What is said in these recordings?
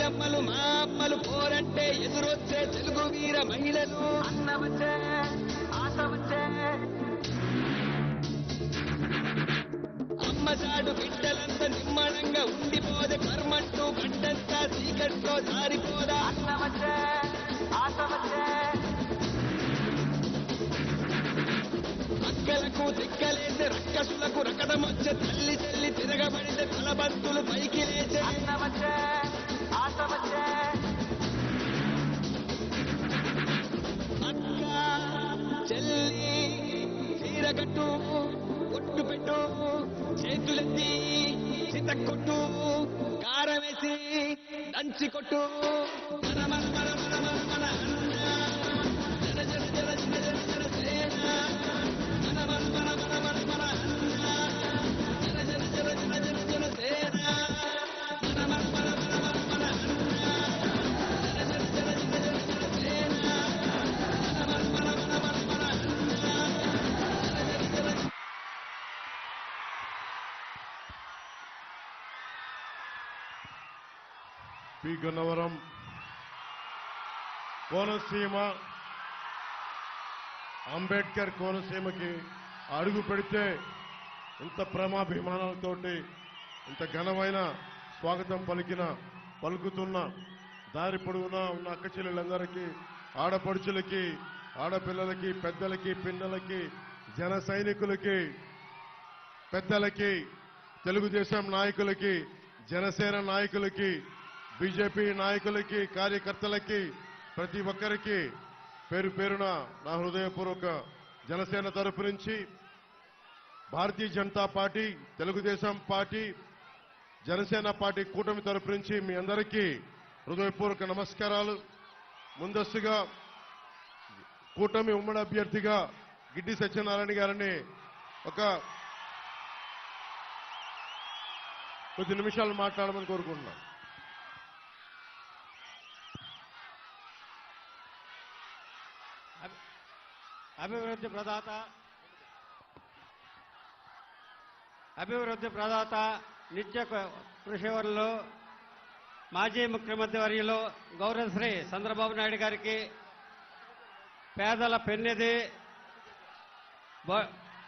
చెల్లెమ్మలు మా అమ్మలు పోరంటే ఎదురొచ్చే తెలుగు వీర మహిళలు అన్నవచ్చే ఆశ వచ్చే అమ్మసాడు బిడ్డలంతా నిమ్మడంగా ఉండిపోదే కర్మంటూ గడ్డంతా చీకట్లో జారిపోదా అన్నవచ్చే ఆశ వచ్చే అక్కలకు దిక్కలేసే రక్కసులకు రకటమొచ్చే తల్లి చెల్లి తిరగబడితే తలబంతులు పైకి లేచే అన్నవచ్చే ఆశ వచ్చే అక్క చెల్లి చీరగట్టు ఒట్టు పెట్టు చేతులెత్తి చితక్కొట్టు కారం వేసి దంచి కొట్టు మన మన మన మన మన మన అన్న జన జన జన జన జన జన సేన మన మన మన మన మన మన అన్న జన జన జన జన జన జన సేన మన మన మన మన మన మన అన్న జన జన జన జన జన జన సేన మన మన మన మన మన మన అన్న జన జన జన పి గన్నవరం కోనసీమ అంబేద్కర్ కోనసీమకి అడుగు పెడితే ఇంత ప్రేమాభిమానాలతోటి ఇంత ఘనమైన స్వాగతం పలుకుతున్న దారి పొడవునా ఉన్న అక్క చెల్లెలందరికీ ఆడపడుచులకి ఆడపిల్లలకి పెద్దలకి పిన్నలకి జన సైనికులకి పెద్దలకి తెలుగుదేశం నాయకులకి జనసేన నాయకులకి బీజేపీ నాయకులకి కార్యకర్తలకి ప్రతి ఒక్కరికి పేరు పేరున నా హృదయపూర్వక జనసేన తరపు నుంచి Bharatiya Janata party Telugu Desam party Janasena party కూటమి తరపు నుంచి మీ అందరికీ హృదయపూర్వక నమస్కారాలు. ముందస్తుగా కూటమి ఉమ్మడి అభ్యర్థిగా గిడ్డి సత్యనారాయణ గారిని ఒక కొద్ది నిమిషాలు మాట్లాడమని కోరుకుంటున్నాను. అభివృద్ధి ప్రదాత నిత్య కృషివరులు మాజీ ముఖ్యమంత్రి వర్యులు గౌరవశ్రీ చంద్రబాబు నాయుడు గారికి పేదల పెన్నిధి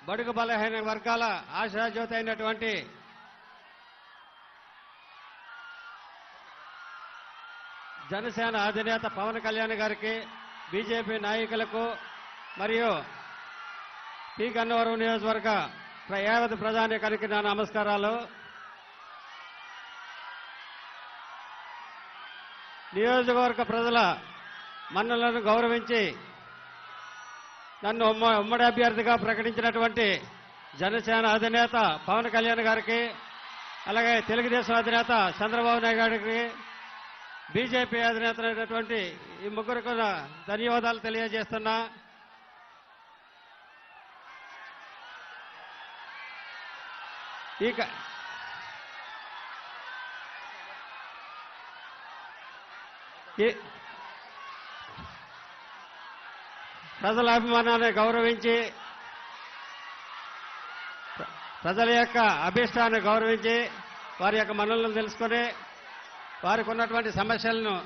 బడుగు బలహీన వర్గాల ఆశాజ్యోతి అయినటువంటి జనసేన అధినేత పవన్ కళ్యాణ్ గారికి బీజేపీ నాయకులకు మరియు పి గన్నవరం నియోజకవర్గ యావత్ ప్రజానీకానికి నా నమస్కారాలు. నియోజకవర్గ ప్రజల మన్నలను గౌరవించి నన్ను ఉమ్మడి అభ్యర్థిగా ప్రకటించినటువంటి జనసేన అధినేత పవన్ కళ్యాణ్ గారికి, అలాగే తెలుగుదేశం అధినేత చంద్రబాబు నాయుడు గారికి, బీజేపీ అధినేత అయినటువంటి ఈ ముగ్గురికి ధన్యవాదాలు తెలియజేస్తున్నా. ప్రజల అభిమానాన్ని గౌరవించి ప్రజల యొక్క అభిష్టాన్ని గౌరవించి వారి యొక్క మనలను తెలుసుకొని వారికి ఉన్నటువంటి సమస్యలను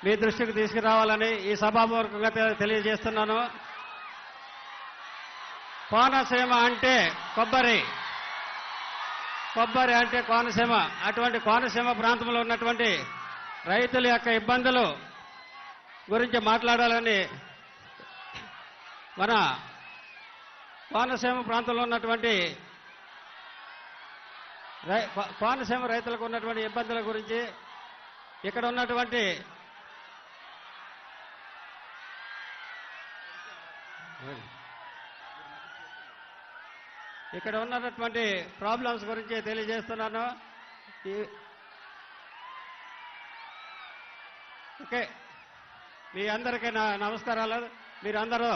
మీ దృష్టికి తీసుకురావాలని ఈ సభాపూర్వకంగా తెలియజేస్తున్నాను. కోనసీమ అంటే కొబ్బరి అంటే కోనసీమ. అటువంటి కోనసీమ ప్రాంతంలో ఉన్నటువంటి రైతుల యొక్క ఇబ్బందులు గురించి మాట్లాడాలని మన కోనసీమ ప్రాంతంలో ఉన్నటువంటి కోనసీమ రైతులకు ఉన్నటువంటి ఇబ్బందుల గురించి ఇక్కడ ఉన్నటువంటి ప్రాబ్లమ్స్ గురించి తెలియజేస్తున్నాను. ఓకే, మీ అందరికీ నా నమస్కారాలు. మీరందరూ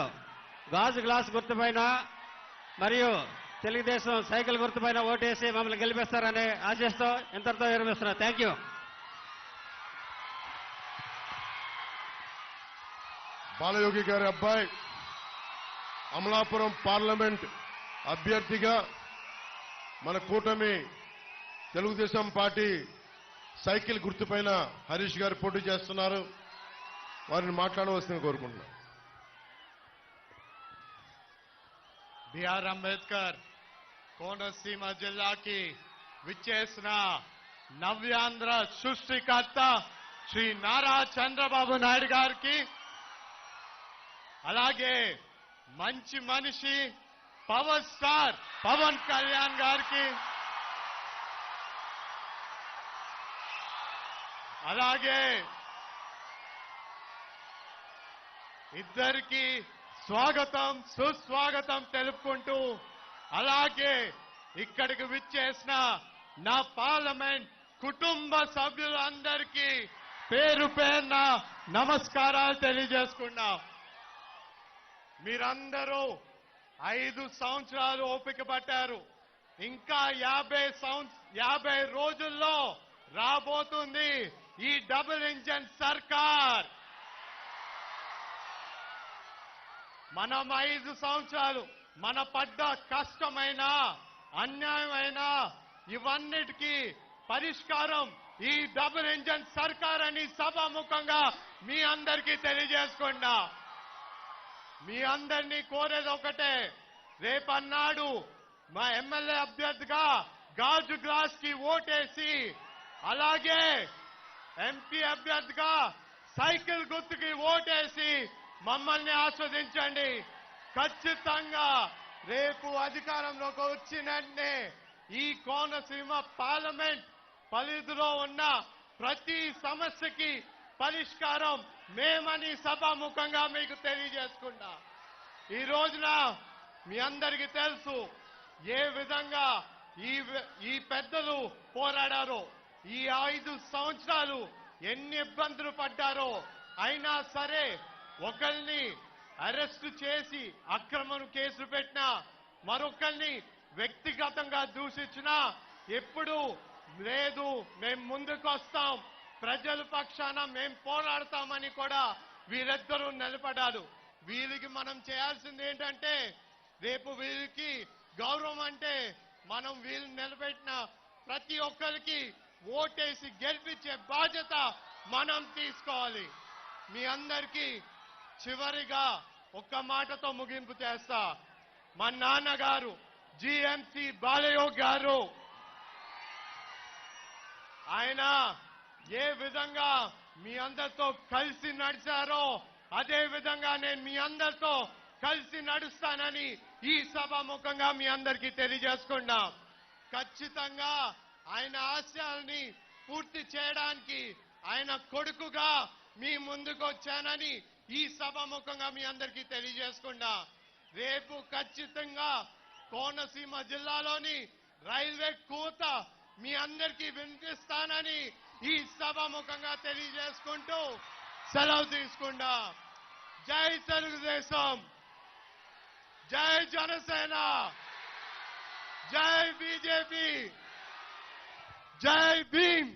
గాజు గ్లాస్ గుర్తుపైన మరియు తెలుగుదేశం సైకిల్ గుర్తుపైన ఓటేసి మమ్మల్ని గెలిపిస్తారని ఆశిస్తూ ఇంతటితో విరమిస్తున్నా. Thank you. బాలయోగి గారి అబ్బాయి అమలాపురం పార్లమెంట్ అభ్యర్థిగా మన కూటమి తెలుగుదేశం పార్టీ సైకిల్ గుర్తుపైన హరీష్ గారు పోటీ చేస్తున్నారు. వారిని మాట్లాడవలసిందిగా కోరుకుంటున్నాను. బిఆర్ అంబేద్కర్ కోనసీమ జిల్లాకి విచ్చేసిన నవ్యాంధ్ర సృష్టికర్త శ్రీ నారా చంద్రబాబు నాయుడు గారికి, అలాగే మంచి మనిషి పవర్ స్టార్ పవన్ కళ్యాణ్ గారికి, అలాగే ఇద్దరికి స్వాగతం సుస్వాగతం తెలుపుకుంటూ, అలాగే ఇక్కడికి విచ్చేసిన నా పార్లమెంట్ కుటుంబ సభ్యులందరికీ పేరు పేరున నమస్కారాలు తెలియజేసుకున్నా. మీరందరూ 5 సంవత్సరాలు ఓపిక పట్టారు. ఇంకా 50 రోజుల్లో రాబోతుంది ఈ డబుల్ ఇంజన్ సర్కార్. మనం 5 సంవత్సరాలు మన పడ్డ కష్టమైన అన్యాయమైన ఇవన్నిటికీ పరిష్కారం ఈ డబుల్ ఇంజన్ సర్కార్ అని సభాముఖంగా మీ అందరికీ తెలియజేసుకున్నా. మీ అందరినీ కోరేది ఒకటే, రేపన్నాడు మా ఎమ్మెల్యే అభ్యర్థిగా గాజు గ్లాస్ కి ఓటేసి, అలాగే ఎంపీ అభ్యర్థిగా సైకిల్ గుర్తుకి ఓటేసి మమ్మల్ని ఆస్వాదించండి. ఖచ్చితంగా రేపు అధికారంలోకి వచ్చిన వెంటనే ఈ కోనసీమ పార్లమెంట్ పరిధిలో ఉన్న ప్రతి సమస్యకి పరిష్కారం మేమని సభాముఖంగా మీకు తెలియజేసుకున్నా. ఈ రోజున మీ అందరికీ తెలుసు ఏ విధంగా ఈ పెద్దలు పోరాడారో, ఈ 5 సంవత్సరాలు ఎన్ని ఇబ్బందులు పడ్డారో. అయినా సరే ఒకరిని అరెస్టు చేసి అక్రమ కేసులు పెట్టినా, మరొకరిని వ్యక్తిగతంగా దూషించినా ఎప్పుడు లేదు, మేము ముందుకు వస్తాం, ప్రజల పక్షాన మేము పోరాడతామని కూడా వీరిద్దరూ నిలబడ్డారు. వీరికి మనం చేయాల్సింది ఏంటంటే, రేపు వీరికి గౌరవం అంటే మనం వీళ్ళు నిలబెట్టిన ప్రతి ఒక్కరికి ఓటేసి గెలిపించే బాధ్యత మనం తీసుకోవాలి. మీ అందరికీ చివరిగా ఒక్క మాటతో ముగింపు చేస్తా. మా నాన్నగారు జిఎంసి బాలయ్య గారు, ఆయన ఏ విధంగా మీ అందరితో కలిసి నడిచారో అదే విధంగా నేను మీ అందరితో కలిసి నడుస్తానని ఈ సభాముఖంగా మీ అందరికీ తెలియజేసుకున్నా. ఖచ్చితంగా ఆయన ఆశయాల్ని పూర్తి చేయడానికి ఆయన కొడుకుగా మీ ముందుకు వచ్చానని ఈ సభాముఖంగా మీ అందరికీ తెలియజేసుకున్నా. రేపు ఖచ్చితంగా కోనసీమ జిల్లాలోని రైల్వే కూత మీ అందరికీ వినిపిస్తానని ఈ సభాముఖంగా తెలియజేసుకుంటూ సెలవు తీసుకుంటా. జై తెలుగుదేశం, జై జనసేన, జై బీజేపీ, జై భీమ్.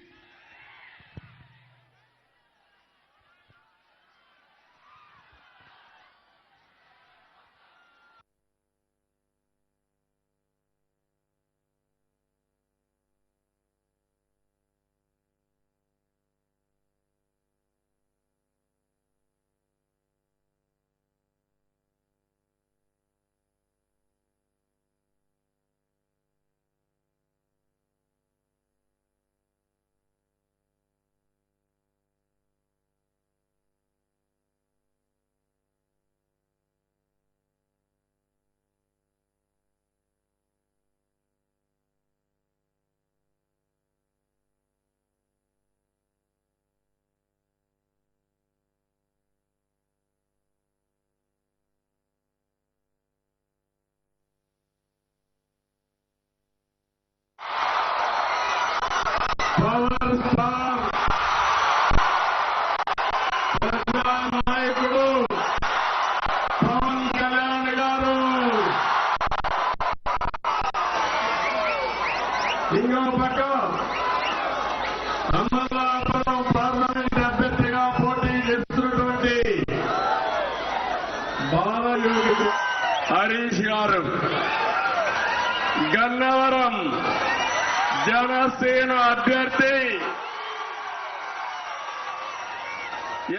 పవర్ స్టార్ నాయకుడు పవన్ కళ్యాణ్ గారు, ఇంకో పక్క అమలాపురం పార్లమెంట్ అభ్యర్థిగా పోటీ చేస్తున్నటువంటి బాలయోగి హరీష్ గారు, గన్నవరం జనసేన అభ్యర్థి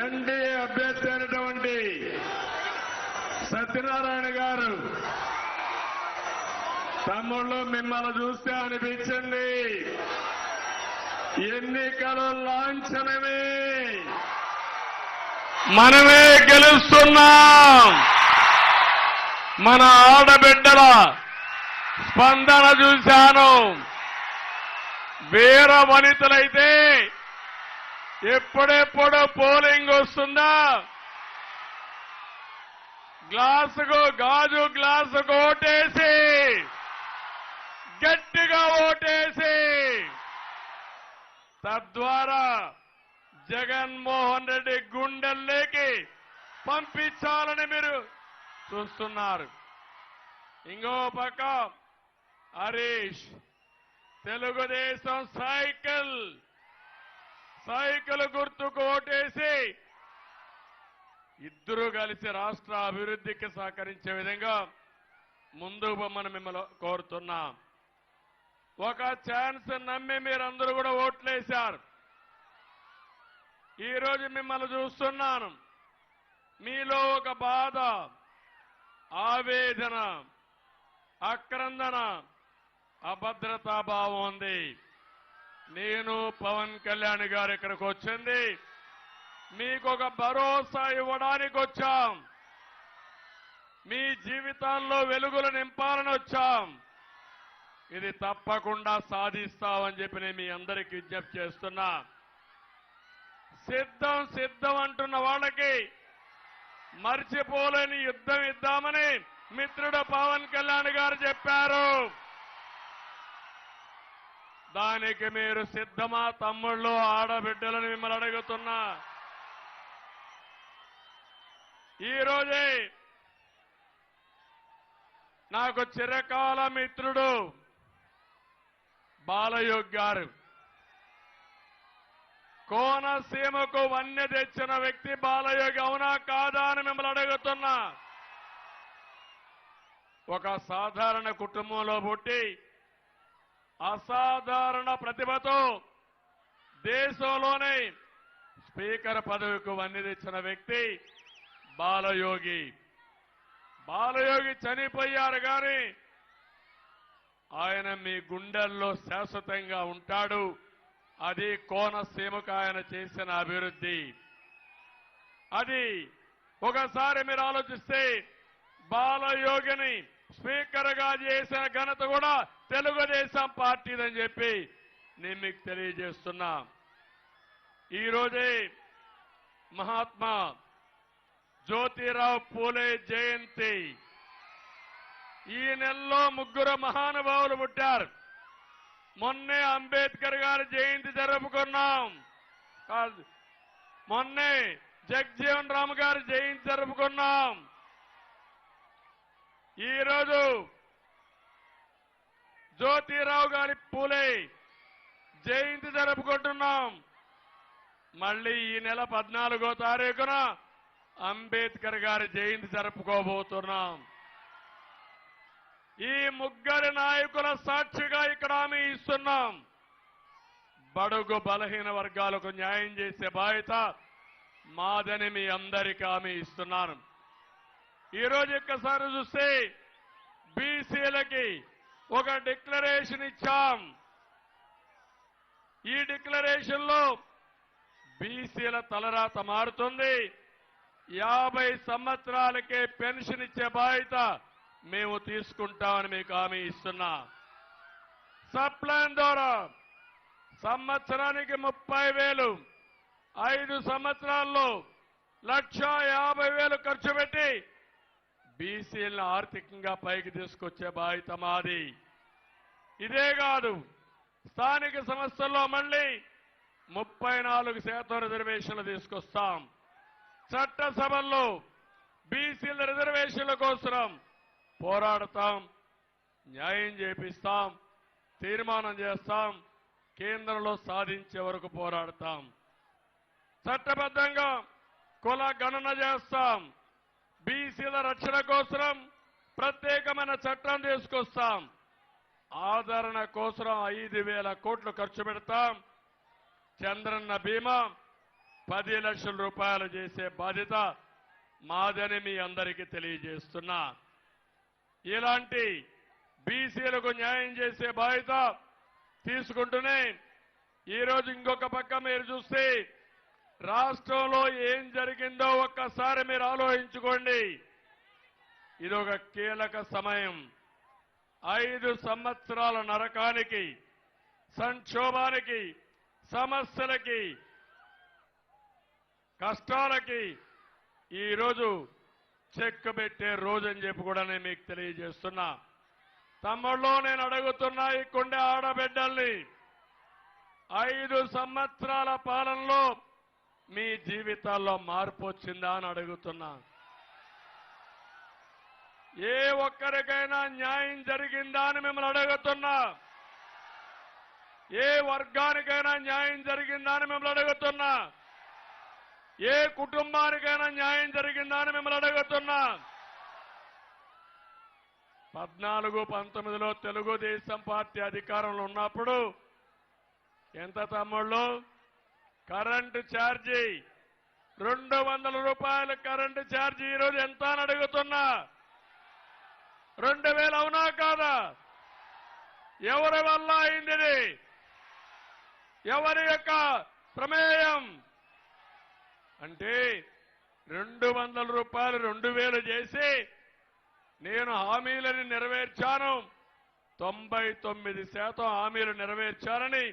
ఎన్డీఏ అభ్యర్థి అయినటువంటి సత్యనారాయణ గారు, తమ్ముళ్ళు మిమ్మల్ని చూస్తే అనిపించింది ఎన్నికలు లాంఛనమే, మనమే గెలుస్తున్నాం. మన ఆడబిడ్డల స్పందన చూశాను. వీర వనితలైతే ఎప్పుడెప్పుడు పోలింగ్ వస్తుందా, గాజు గ్లాసుకు ఓటేసి, గట్టిగా ఓటేసి, తద్వారా జగన్మోహన్ రెడ్డి గుండెల్లోకి పంపించాలని మీరు చూస్తున్నారు. ఇంకో పక్క హరీష్ తెలుగుదేశం సైకిల్ గుర్తుకు ఓటేసి ఇద్దరూ కలిసి రాష్ట్ర అభివృద్ధికి సహకరించే విధంగా ముందుకు పొమ్మని మిమ్మల్ని కోరుతున్నాం. ఒక ఛాన్స్ నమ్మి మీరందరూ కూడా ఓట్లేశారు. ఈరోజు మిమ్మల్ని చూస్తున్నాను. మీలో ఒక బాధ, ఆవేదన, ఆక్రందన, అభద్రతాభావం ఉంది. నేను పవన్ కళ్యాణ్ గారు ఇక్కడికి వచ్చింది మీకు ఒక భరోసా ఇవ్వడానికి వచ్చాం. మీ జీవితాల్లో వెలుగులు నింపాలని వచ్చాం. ఇది తప్పకుండా సాధిస్తామని చెప్పి నేను మీ అందరికీ విజ్ఞప్తి చేస్తున్నా. సిద్ధం అంటున్న వాళ్ళకి మర్చిపోలేని యుద్ధం ఇద్దామని మిత్రుడు పవన్ కళ్యాణ్ గారు చెప్పారు. దానికి మీరు సిద్ధమా తమ్ముళ్ళు, ఆడబిడ్డలను మిమ్మల్ని అడుగుతున్నా. ఈరోజే నాకు చిరకాల మిత్రుడు బాలయోగి గారు, కోనసీమకు వన్నె తెచ్చిన వ్యక్తి బాలయోగి, అవునా కాదా అని మిమ్మల్ని అడుగుతున్నా. ఒక సాధారణ కుటుంబంలో పుట్టి అసాధారణ ప్రతిభతో దేశంలోనే స్పీకర్ పదవికి వన్నె తెచ్చిన వ్యక్తి బాలయోగి. బాలయోగి చనిపోయారు కానీ ఆయన మీ గుండెల్లో శాశ్వతంగా ఉంటాడు. అది కోనసీమకు ఆయన చేసిన అభివృద్ధి. అది ఒకసారి మీరు ఆలోచిస్తే బాలయోగిని స్పీకర్ గా చేసిన ఘనత కూడా తెలుగుదేశం పార్టీదని చెప్పి నేను మీకు తెలియజేస్తున్నా. ఈరోజే మహాత్మా జ్యోతిరావు పూలే జయంతి. ఈ నెలలో 3 మహానుభావులు పుట్టారు. మొన్నే అంబేద్కర్ గారి జయంతి జరుపుకున్నాం. మొన్నే జగజ్జీవన్ రామ్ గారి జయంతి జరుపుకున్నాం. ఈరోజు జ్యోతిరావు గారి పూలే జయంతి జరుపుకుంటున్నాం. మళ్ళీ ఈ నెల 14వ తారీఖున అంబేద్కర్ గారి జయంతి జరుపుకోబోతున్నాం. ఈ 3 నాయకుల సాక్షిగా ఇక్కడ హామీ ఇస్తున్నాం. బడుగు బలహీన వర్గాలకు న్యాయం చేసే బాధ్యత మాదని మీ అందరికీ హామీ ఇస్తున్నాను. ఈరోజు ఒక్కసారి చూస్తే బీసీలకి ఒక డిక్లరేషన్ ఇచ్చాం. ఈ డిక్లరేషన్ లో బీసీల తలరాత మారుతుంది. 50 సంవత్సరాలకే పెన్షన్ ఇచ్చే బాధ్యత మేము తీసుకుంటామని మీకు హామీ ఇస్తున్నా. సప్లాన్ ద్వారా సంవత్సరానికి 30,000, 5 సంవత్సరాల్లో 1,50,000 ఖర్చు పెట్టి బీసీలను ఆర్థికంగా పైకి తీసుకొచ్చే బాధ్యత మాది. ఇదే కాదు, స్థానిక సంస్థల్లో మళ్ళీ 34% రిజర్వేషన్లు తీసుకొస్తాం. చట్టసభల్లో బీసీల రిజర్వేషన్ల కోసం పోరాడతాం, న్యాయం చేపిస్తాం, తీర్మానం చేస్తాం, కేంద్రంలో సాధించే వరకు పోరాడతాం. చట్టబద్ధంగా కుల గణన చేస్తాం. బీసీల రక్షణ కోసం ప్రత్యేకమైన చట్టం తీసుకొస్తాం. ఆదరణ కోసం 5,000 కోట్లు ఖర్చు పెడతాం. చంద్రన్న బీమా, 10 లక్షల రూపాయలు చేసే బాధ్యత మాదని మీ అందరికీ తెలియజేస్తున్నా. ఇలాంటి బీసీలకు న్యాయం చేసే బాధ్యత తీసుకుంటూనే ఈరోజు ఇంకొక పక్క మీరు చూస్తే రాష్ట్రంలో ఏం జరిగిందో ఒక్కసారి మీరు ఆలోచించుకోండి. ఇది ఒక కీలక సమయం. 5 సంవత్సరాల నరకానికి, సంక్షోభానికి, సమస్యలకి, కష్టాలకి ఈరోజు చెక్ పెట్టే రోజు అని చెప్పి కూడా నేను మీకు తెలియజేస్తున్నా. తమ్ముళ్ళు, నేను అడుగుతున్నా ఈ కొండ ఆడబిడ్డల్ని, 5 సంవత్సరాల పాలనలో మీ జీవితాల్లో మార్పు వచ్చిందా అని అడుగుతున్నా. ఏ ఒక్కరికైనా న్యాయం జరిగిందా అని మిమ్మల్ని అడుగుతున్నా. ఏ వర్గానికైనా న్యాయం జరిగిందా అని మిమ్మల్ని అడుగుతున్నా. ఏ కుటుంబానికైనా న్యాయం జరిగిందా అని మిమ్మల్ని అడుగుతున్నా. 14-19లో తెలుగుదేశం పార్టీ అధికారంలో ఉన్నప్పుడు ఎంత తమ్ముళ్ళు? కరెంటు ఛార్జీ 200 రూపాయలు కరెంటు ఛార్జీ ఈరోజు ఎంత అని అడుగుతున్నా. 2000 అవునా కాదా? ఎవరి వల్ల అయింది? ఇది ఎవరి యొక్క ప్రమేయం? అంటే 200 రూపాయలు 2000 చేసి నేను హామీలను నెరవేర్చాను, 99% హామీలు నెరవేర్చానని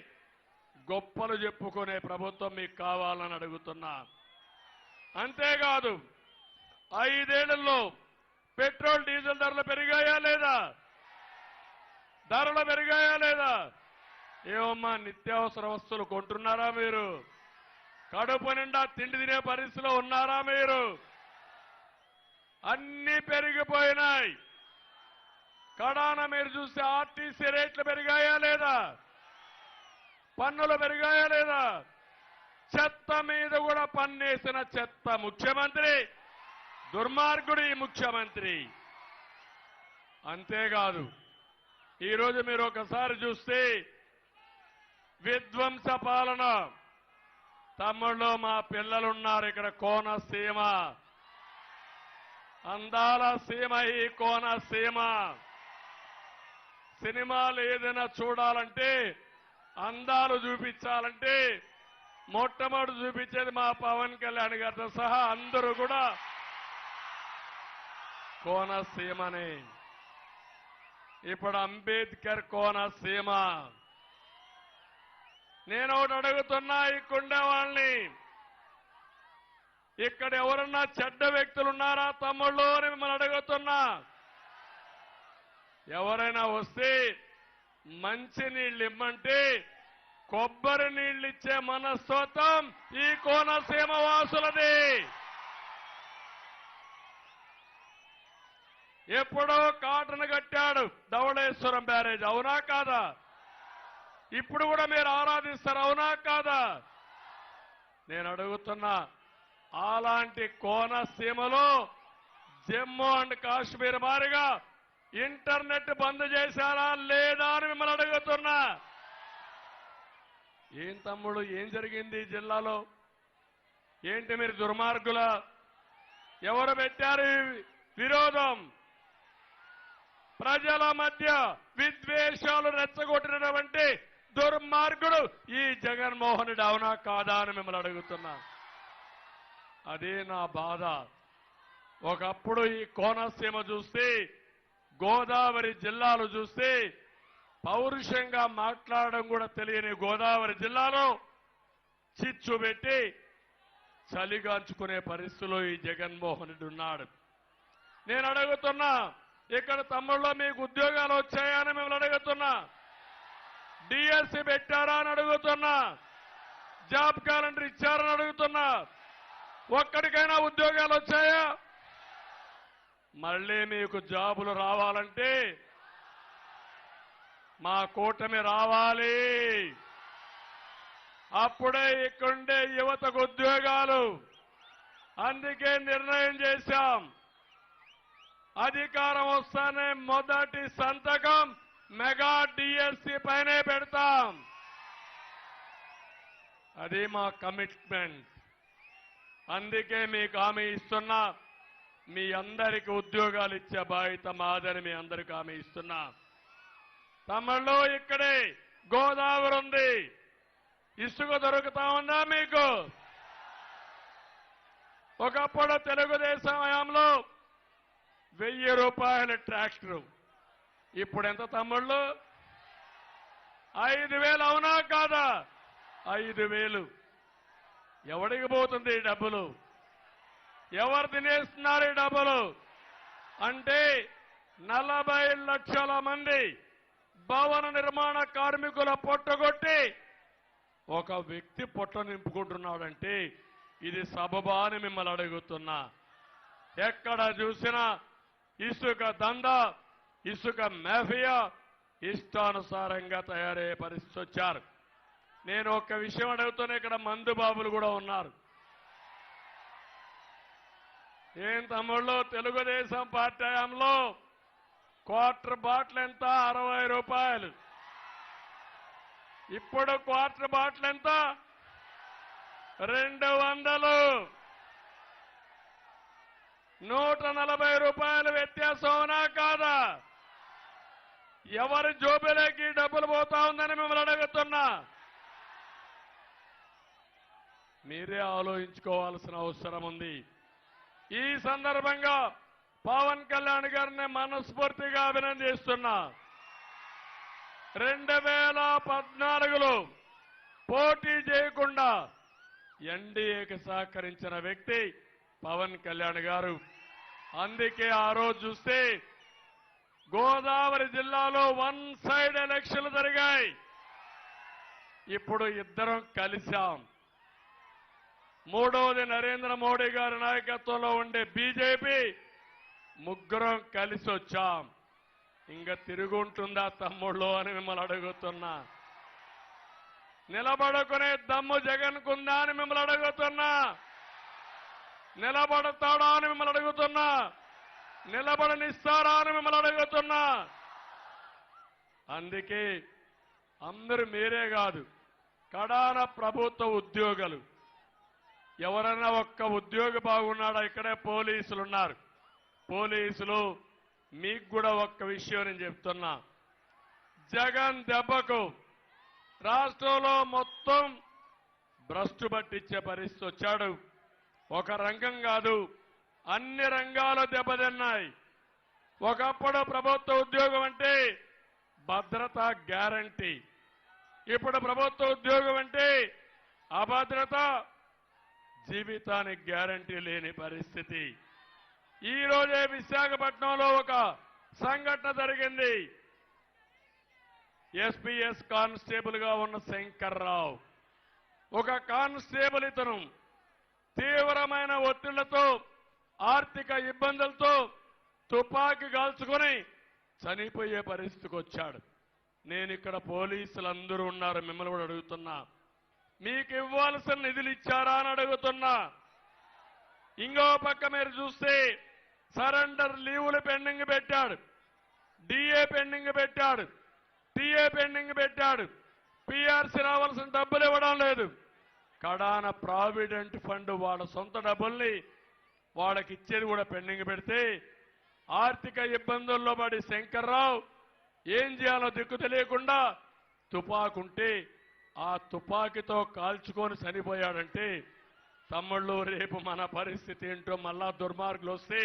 గొప్పలు చెప్పుకునే ప్రభుత్వం మీకు కావాలని అడుగుతున్నా. అంతేకాదు 5 ఏళ్లలో పెట్రోల్ డీజిల్ ధరలు పెరిగాయా లేదా? ధరలు పెరిగాయా లేదా? ఏమమ్మా, నిత్యావసర వస్తువులు కొంటున్నారా మీరు? కడుపు నిండా తిండి తినే పరిస్థితిలో ఉన్నారా మీరు? అన్ని పెరిగిపోయినాయి. కడాన మీరు చూస్తే ఆర్టీసీ రేట్లు పెరిగాయా లేదా? పన్నులు పెరిగాయా లేదా? చెత్త మీద కూడా పన్నేసిన చెత్త ముఖ్యమంత్రి, దుర్మార్గుడు ఈ ముఖ్యమంత్రి. అంతేకాదు ఈరోజు మీరు ఒకసారి చూస్తే విధ్వంస పాలన. తమ్ముళ్ళు, మా పిల్లలున్నారు ఇక్కడ. కోనసీమ అందాల సీమ, ఈ కోనసీమ. సినిమాలు ఏదైనా చూడాలంటే, అందాలు చూపించాలంటే మొట్టమొదటి చూపించేది మా పవన్ కళ్యాణ్ గారితో సహా అందరూ కూడా కోనసీమని. ఇప్పుడు అంబేద్కర్ కోనసీమ. నేను ఒకటి అడుగుతున్నా ఈ కుండే వాళ్ళని, ఇక్కడ ఎవరన్నా చెడ్డ వ్యక్తులు ఉన్నారా తమ్ముళ్ళు అని మిమ్మల్ని అడుగుతున్నా. ఎవరైనా వస్తే మంచి నీళ్ళు ఇమ్మంటే కొబ్బరి నీళ్ళు ఇచ్చే మనస్తత్వం ఈ కోనసీమ వాసులది. ఎప్పుడో కాటన్ కట్టాడు ధవళేశ్వరం బ్యారేజ్, అవునా కాదా? ఇప్పుడు కూడా మీరు ఆరాధిస్తారు, అవునా కాదా? నేను అడుగుతున్నా, అలాంటి కోనసీమలో జమ్మూ అండ్ కాశ్మీర్ మారిగా ఇంటర్నెట్ బంద్ చేశారా లేదా అని మిమ్మల్ని అడుగుతున్నా. ఏం తమ్ముడు, ఏం జరిగింది ఈ జిల్లాలో? ఏంటి మీరు దుర్మార్గుల? ఎవరు పెట్టారు ఈ విరోధం? ప్రజల మధ్య విద్వేషాలు రెచ్చగొట్టినటువంటి దుర్మార్గుడు ఈ జగన్మోహన్ రెడ్డి, అవునా కాదా అని మిమ్మల్ని అడుగుతున్నా. అదే నా బాధ. ఒకప్పుడు ఈ కోనసీమ చూస్తే, గోదావరి జిల్లాలు చూస్తే పౌరుషంగా మాట్లాడడం కూడా తెలియని గోదావరి జిల్లాలో చిచ్చు పెట్టి చలిగాంచుకునే పరిస్థితిలో ఈ జగన్మోహన్ రెడ్డి ఉన్నాడు. నేను అడుగుతున్నా, ఇక్కడ తమ్ముళ్ళలో మీకు ఉద్యోగాలు వచ్చాయా అని మిమ్మల్ని అడుగుతున్నా. డిఎస్సి పెట్టారా అని అడుగుతున్నా. జాబ్ క్యాలెండర్ ఇచ్చారని అడుగుతున్నా. ఒక్కడికైనా ఉద్యోగాలు వచ్చాయా? మళ్ళీ మీకు జాబులు రావాలంటే మా కూటమి రావాలి. అప్పుడే ఇక్కడుండే యువతకు ఉద్యోగాలు. అందుకే నిర్ణయం చేశాం, అధికారం వస్తానే మొదటి సంతకం మెగా డిఎస్సి పైనే పెడతాం. అది మా కమిట్మెంట్. అందుకే మీకు హామీ ఇస్తున్నా, మీ అందరికీ ఉద్యోగాలు ఇచ్చే బాధ్యత మాదని మీ అందరికీ హామీ ఇస్తున్నా. తమిళలో ఇక్కడే గోదావరి ఉంది, ఇసుక దొరుకుతా ఉందా మీకు? ఒకప్పుడు తెలుగుదేశం హయాంలో 1000 రూపాయల ట్రాక్టరు, ఇప్పుడు ఎంత తమ్ముళ్ళు? 5000. అవునా కాదా? 5000. ఎవడికి పోతుంది ఈ డబ్బులు? ఎవరు తినేస్తున్నారు ఈ డబ్బులు? అంటే 40 లక్షల మంది భవన నిర్మాణ కార్మికుల పొట్టగొట్టి ఒక వ్యక్తి పొట్ట నింపుకుంటున్నాడంటే ఇది సబబా అని మిమ్మల్ని అడుగుతున్నా. ఎక్కడ చూసినా ఇసుక దందా, ఇసుక మాఫియా ఇష్టానుసారంగా తయారయ్యే పరిస్థితి వచ్చారు. నేను ఒక్క విషయం అడుగుతున్నా, ఇక్కడ మందు బాబులు కూడా ఉన్నారు. ఏం తమ్ముళ్ళు, తెలుగుదేశం పార్టీ హయాంలో క్వార్టర్ బాటిల్ ఎంత? 60 రూపాయలు. ఇప్పుడు క్వార్టర్ బాటిల్ ఎంత? 200. 140 రూపాయలు వ్యత్యాసం అవునా కాదా? ఎవరి జోబులోకి డబ్బులు పోతా ఉందని మిమ్మల్ని అడుగుతున్నా. మీరే ఆలోచించుకోవాల్సిన అవసరం ఉంది. ఈ సందర్భంగా పవన్ కళ్యాణ్ గారిని మనస్ఫూర్తిగా అభినందిస్తున్నా. 2014లో పోటీ చేయకుండా ఎన్డీఏకి సహకరించిన వ్యక్తి పవన్ కళ్యాణ్ గారు. అందుకే ఆ రోజు చూస్తే గోదావరి జిల్లాలో 1 సైడ్ ఎలక్షన్లు జరిగాయి. ఇప్పుడు ఇద్దరం కలిశాం. మూడవది నరేంద్ర మోడీ గారి నాయకత్వంలో ఉండే బీజేపీ, ముగ్గురం కలిసి వచ్చాం. ఇంకా తిరుగుంటుందా తమ్ముళ్ళు అని మిమ్మల్ని అడుగుతున్నా. నిలబడుకునే దమ్ము జగన్ కుందా అని మిమ్మల్ని అడుగుతున్నా. నిలబడతాడా అని మిమ్మల్ని అడుగుతున్నా. నిలబడనిస్తారా అని మిమ్మల్ని అడుగుతున్నా. అందుకే అందరూ మీరే కాదు, కడాన ప్రభుత్వ ఉద్యోగులు ఎవరైనా ఒక్క ఉద్యోగి బాగున్నాడా? ఇక్కడే పోలీసులు ఉన్నారు. పోలీసులు మీకు కూడా ఒక్క విషయం నేను చెప్తున్నా. జగన్ దెబ్బకు రాష్ట్రంలో మొత్తం భ్రష్టు పట్టించే పరిస్థితి వచ్చాడు. ఒక రంగం కాదు, అన్ని రంగాలు దెబ్బతిన్నాయి. ఒకప్పుడు ప్రభుత్వ ఉద్యోగం అంటే భద్రత గ్యారంటీ, ఇప్పుడు ప్రభుత్వ ఉద్యోగం అంటే అభద్రత, జీవితానికి గ్యారంటీ లేని పరిస్థితి. ఈ రోజే విశాఖపట్నంలో ఒక సంఘటన జరిగింది. ఎస్పీఎస్ కానిస్టేబుల్ గా ఉన్న శంకర్రావు, ఒక కానిస్టేబుల్, ఇతను తీవ్రమైన ఒత్తిళ్లతో, ఆర్థిక ఇబ్బందులతో తుపాకీ కాల్చుకొని చనిపోయే పరిస్థితికి వచ్చాడు. నేను ఇక్కడ పోలీసులందరూ ఉన్నారు, మిమ్మల్ని కూడా అడుగుతున్నా, మీకు ఇవ్వాల్సిన నిధులు ఇచ్చారా అని అడుగుతున్నా. ఇంకో పక్క మీరు చూస్తే సరెండర్ లీవులు పెండింగ్ పెట్టాడు, డిఏ పెండింగ్ పెట్టాడు, టీఏ పెండింగ్ పెట్టాడు, పీఆర్సీ రావాల్సిన డబ్బులు ఇవ్వడం లేదు. కడాన ప్రావిడెంట్ ఫండ్ వాళ్ళ సొంత డబ్బుల్ని వాళ్ళకి ఇచ్చేది కూడా పెండింగ్ పెడితే ఆర్థిక ఇబ్బందుల్లో పడి శంకర్రావు ఏం చేయాలో దిక్కు తెలియకుండా తుపాకుంటే ఆ తుపాకీతో కాల్చుకొని చనిపోయాడంటే తమ్ముళ్ళు, రేపు మన పరిస్థితి ఏంటో మళ్ళా దుర్మార్గులు వస్తే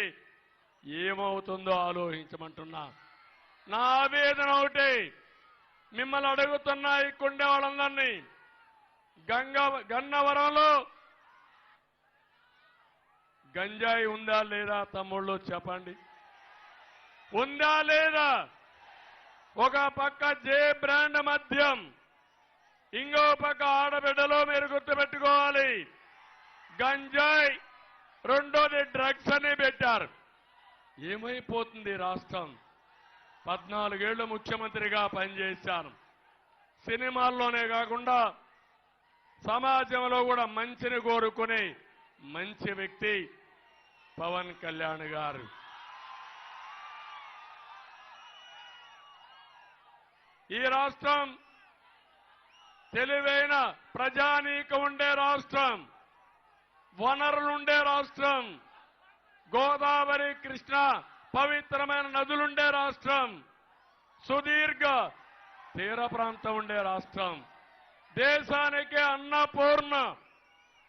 ఏమవుతుందో ఆలోచించమంటున్నా. నా ఆవేదన ఒకటే, మిమ్మల్ని అడుగుతున్నా, ఇక్కడుండే వాళ్ళందరినీ, గన్నవరంలో గంజాయి ఉందా లేదా తమ్ముళ్ళు చెప్పండి, ఉందా లేదా? ఒక పక్క జే బ్రాండ్ మద్యం, ఇంకో పక్క ఆడబిడ్డలో మీరు గుర్తుపెట్టుకోవాలి గంజాయి, రెండోది డ్రగ్స్ అని పెట్టారు. ఏమైపోతుంది రాష్ట్రం? 14 ఏళ్లు ముఖ్యమంత్రిగా పనిచేశాను. సినిమాల్లోనే కాకుండా సమాజంలో కూడా మంచిని కోరుకునే మంచి వ్యక్తి పవన్ కళ్యాణ్ గారు. ఈ రాష్ట్రం తెలివైన ప్రజానీకం ఉండే రాష్ట్రం. వనరులుండే రాష్ట్రం, గోదావరి కృష్ణ పవిత్రమైన నదులుండే రాష్ట్రం, సుదీర్ఘ తీర ప్రాంతం ఉండే రాష్ట్రం, దేశానికి అన్నపూర్ణ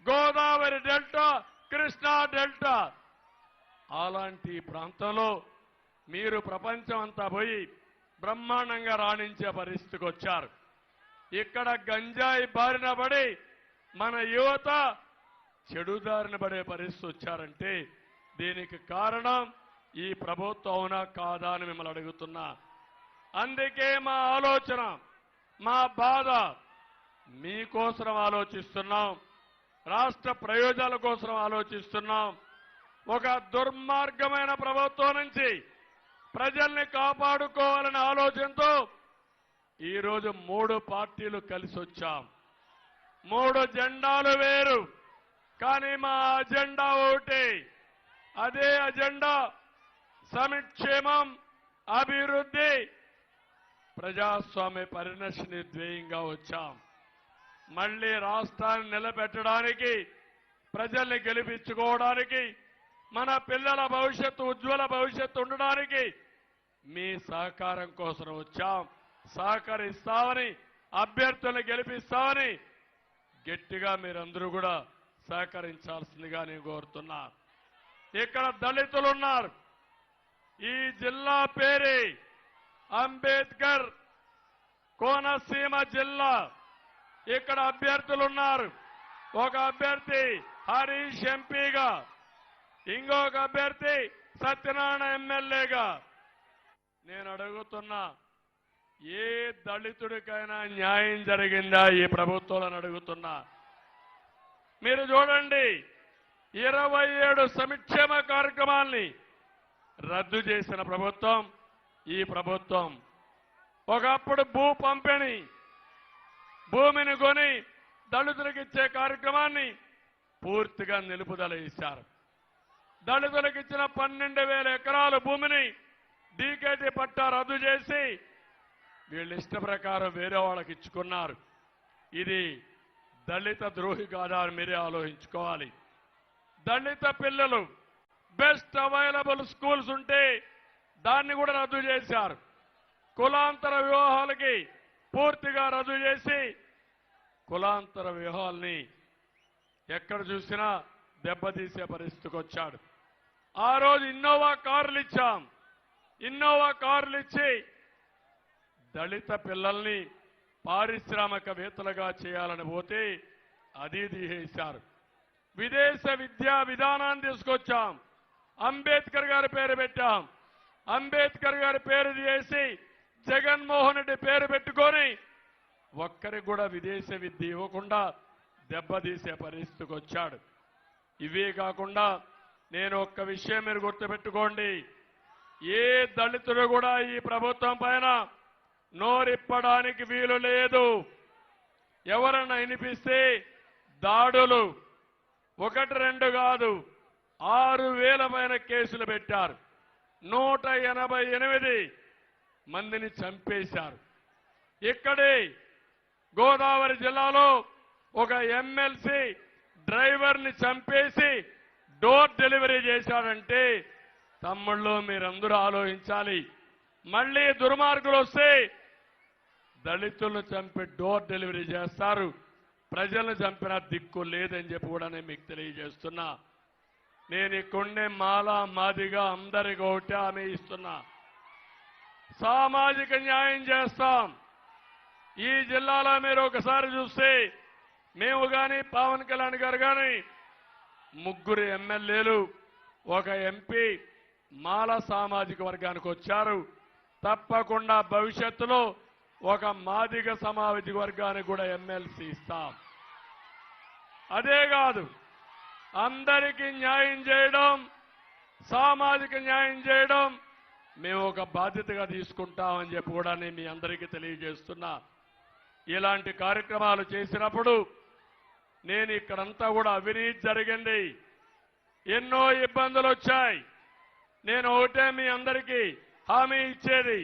గోదావరి డెల్టా, కృష్ణా డెల్టా. అలాంటి ప్రాంతంలో మీరు ప్రపంచం అంతా పోయి బ్రహ్మాండంగా రాణించే పరిస్థితికి వచ్చారు. ఇక్కడ గంజాయి బారిన పడి మన యువత చెడుదారిన పడే పరిస్థితి వచ్చారంటే దీనికి కారణం ఈ ప్రభుత్వం అవునా కాదా అని మిమ్మల్ని అడుగుతున్నా. అందుకే మా ఆలోచన, మా బాధ మీకోసం ఆలోచిస్తున్నాం, రాష్ట్ర ప్రయోజనాల కోసం ఆలోచిస్తున్నాం. ఒక దుర్మార్గమైన ప్రభుత్వం నుంచి ప్రజల్ని కాపాడుకోవాలనే ఆలోచనతో ఈరోజు 3 పార్టీలు కలిసి వచ్చాం. 3 జెండాలు వేరు, కానీ మా అజెండా ఒకటి. అదే అజెండా సంక్షేమం, అభివృద్ధి, ప్రజాస్వామ్య పరిరక్షణ ధ్యేయంగా వచ్చాం. మళ్లీ రాష్ట్రాన్ని నిలబెట్టడానికి, ప్రజల్ని గెలిపించుకోవడానికి, మన పిల్లల భవిష్యత్తు ఉజ్వల భవిష్యత్తు ఉండడానికి మీ సహకారం కోసం వచ్చాం. సహకరిస్తామని, అభ్యర్థులను గెలిపిస్తామని గట్టిగా మీరందరూ కూడా సహకరించాల్సిందిగా నేను కోరుతున్నా. ఇక్కడ దళితులు ఉన్నారు. ఈ జిల్లా పేరే అంబేద్కర్ కోనసీమ జిల్లా. ఇక్కడ అభ్యర్థులు ఉన్నారు. ఒక అభ్యర్థి హరీష్ ఎంపీగా, ఇంకొక అభ్యర్థి సత్యనారాయణ ఎమ్మెల్యేగా. నేను అడుగుతున్నా, ఏ దళితుడికైనా న్యాయం జరిగిందా ఈ ప్రభుత్వాలను అడుగుతున్నా. మీరు చూడండి, 27 సంక్షేమ కార్యక్రమాల్ని రద్దు చేసిన ప్రభుత్వం ఈ ప్రభుత్వం. ఒకప్పుడు భూ పంపిణీ, భూమిని కొని దళితులకు ఇచ్చే కార్యక్రమాన్ని పూర్తిగా నిలుపుదల ఇచ్చారు. దళితులకు ఇచ్చిన 12,000 ఎకరాల భూమిని డీకేటీ పట్టా రద్దు చేసి వీళ్ళ ఇష్ట ప్రకారం వేరే వాళ్ళకి ఇచ్చుకున్నారు. ఇది దళిత ద్రోహి కాదా అని మీరే ఆలోచించుకోవాలి. దళిత పిల్లలు బెస్ట్ అవైలబుల్ స్కూల్స్ ఉంటే దాన్ని కూడా రద్దు చేశారు. కులాంతర వివాహాలకి పూర్తిగా రద్దు చేసి కులాంతర వివాహాల్ని ఎక్కడ చూసినా దెబ్బతీసే పరిస్థితికి వచ్చాడు. ఆ రోజు ఇన్నోవా కార్లు ఇచ్చాం. ఇన్నోవా కార్లు ఇచ్చి దళిత పిల్లల్ని పారిశ్రామికవేత్తలుగా చేయాలని పోతే అది తీసేశారు. విదేశ విద్యా విధానాన్ని తీసుకొచ్చాం. అంబేద్కర్ గారి పేరు పెట్టాం. అంబేద్కర్ గారి పేరు తీసి జగన్మోహన్ రెడ్డి పేరు పెట్టుకొని ఒక్కరికి కూడా విదేశ విద్య ఇవ్వకుండా దెబ్బతీసే పరిస్థితికి వచ్చాడు. ఇవే కాకుండా నేను ఒక్క విషయం మీరు గుర్తుపెట్టుకోండి, ఏ దళితుడు కూడా ఈ ప్రభుత్వం పైన నోరిప్పడానికి వీలు లేదు. ఎవరన్నా వినిపిస్తే దాడులు 1-2 కాదు 6,000 పైన కేసులు పెట్టారు. 188 మందిని చంపేశారు. ఇక్కడే గోదావరి జిల్లాలో ఒక ఎమ్మెల్సీ డ్రైవర్ని చంపేసి డోర్ డెలివరీ చేశాడంటే తమ్ముళ్ళు మీరందరూ ఆలోచించాలి. మళ్లీ దుర్మార్గులు వస్తే దళితులను చంపి డోర్ డెలివరీ చేస్తారు. ప్రజలను చంపిన దిక్కు లేదని చెప్పి కూడా నేను మీకు తెలియజేస్తున్నా. నేను ఇక్కడే మాలా మాదిగా అందరికీ ఒకటి హామీ ఇస్తున్నా, సామాజిక న్యాయం చేస్తాం. ఈ జిల్లాలో మీరు ఒకసారి చూస్తే మేము కానీ పవన్ కళ్యాణ్ గారు కానీ 3 ఎమ్మెల్యేలు 1 ఎంపీ మాల సామాజిక వర్గానికి వచ్చారు. తప్పకుండా భవిష్యత్తులో ఒక మాదిగ సామాజిక వర్గానికి కూడా ఎమ్మెల్సీ ఇస్తాం. అదే కాదు, అందరికీ న్యాయం చేయడం, సామాజిక న్యాయం చేయడం మేము ఒక బాధ్యతగా తీసుకుంటామని చెప్పి కూడా నేను మీ అందరికీ తెలియజేస్తున్నా. ఇలాంటి కార్యక్రమాలు చేసినప్పుడు నేను ఇక్కడంతా కూడా అవినీతి జరిగింది, ఎన్నో ఇబ్బందులు వచ్చాయి. నేను ఒకటే మీ అందరికీ హామీ ఇచ్చేది,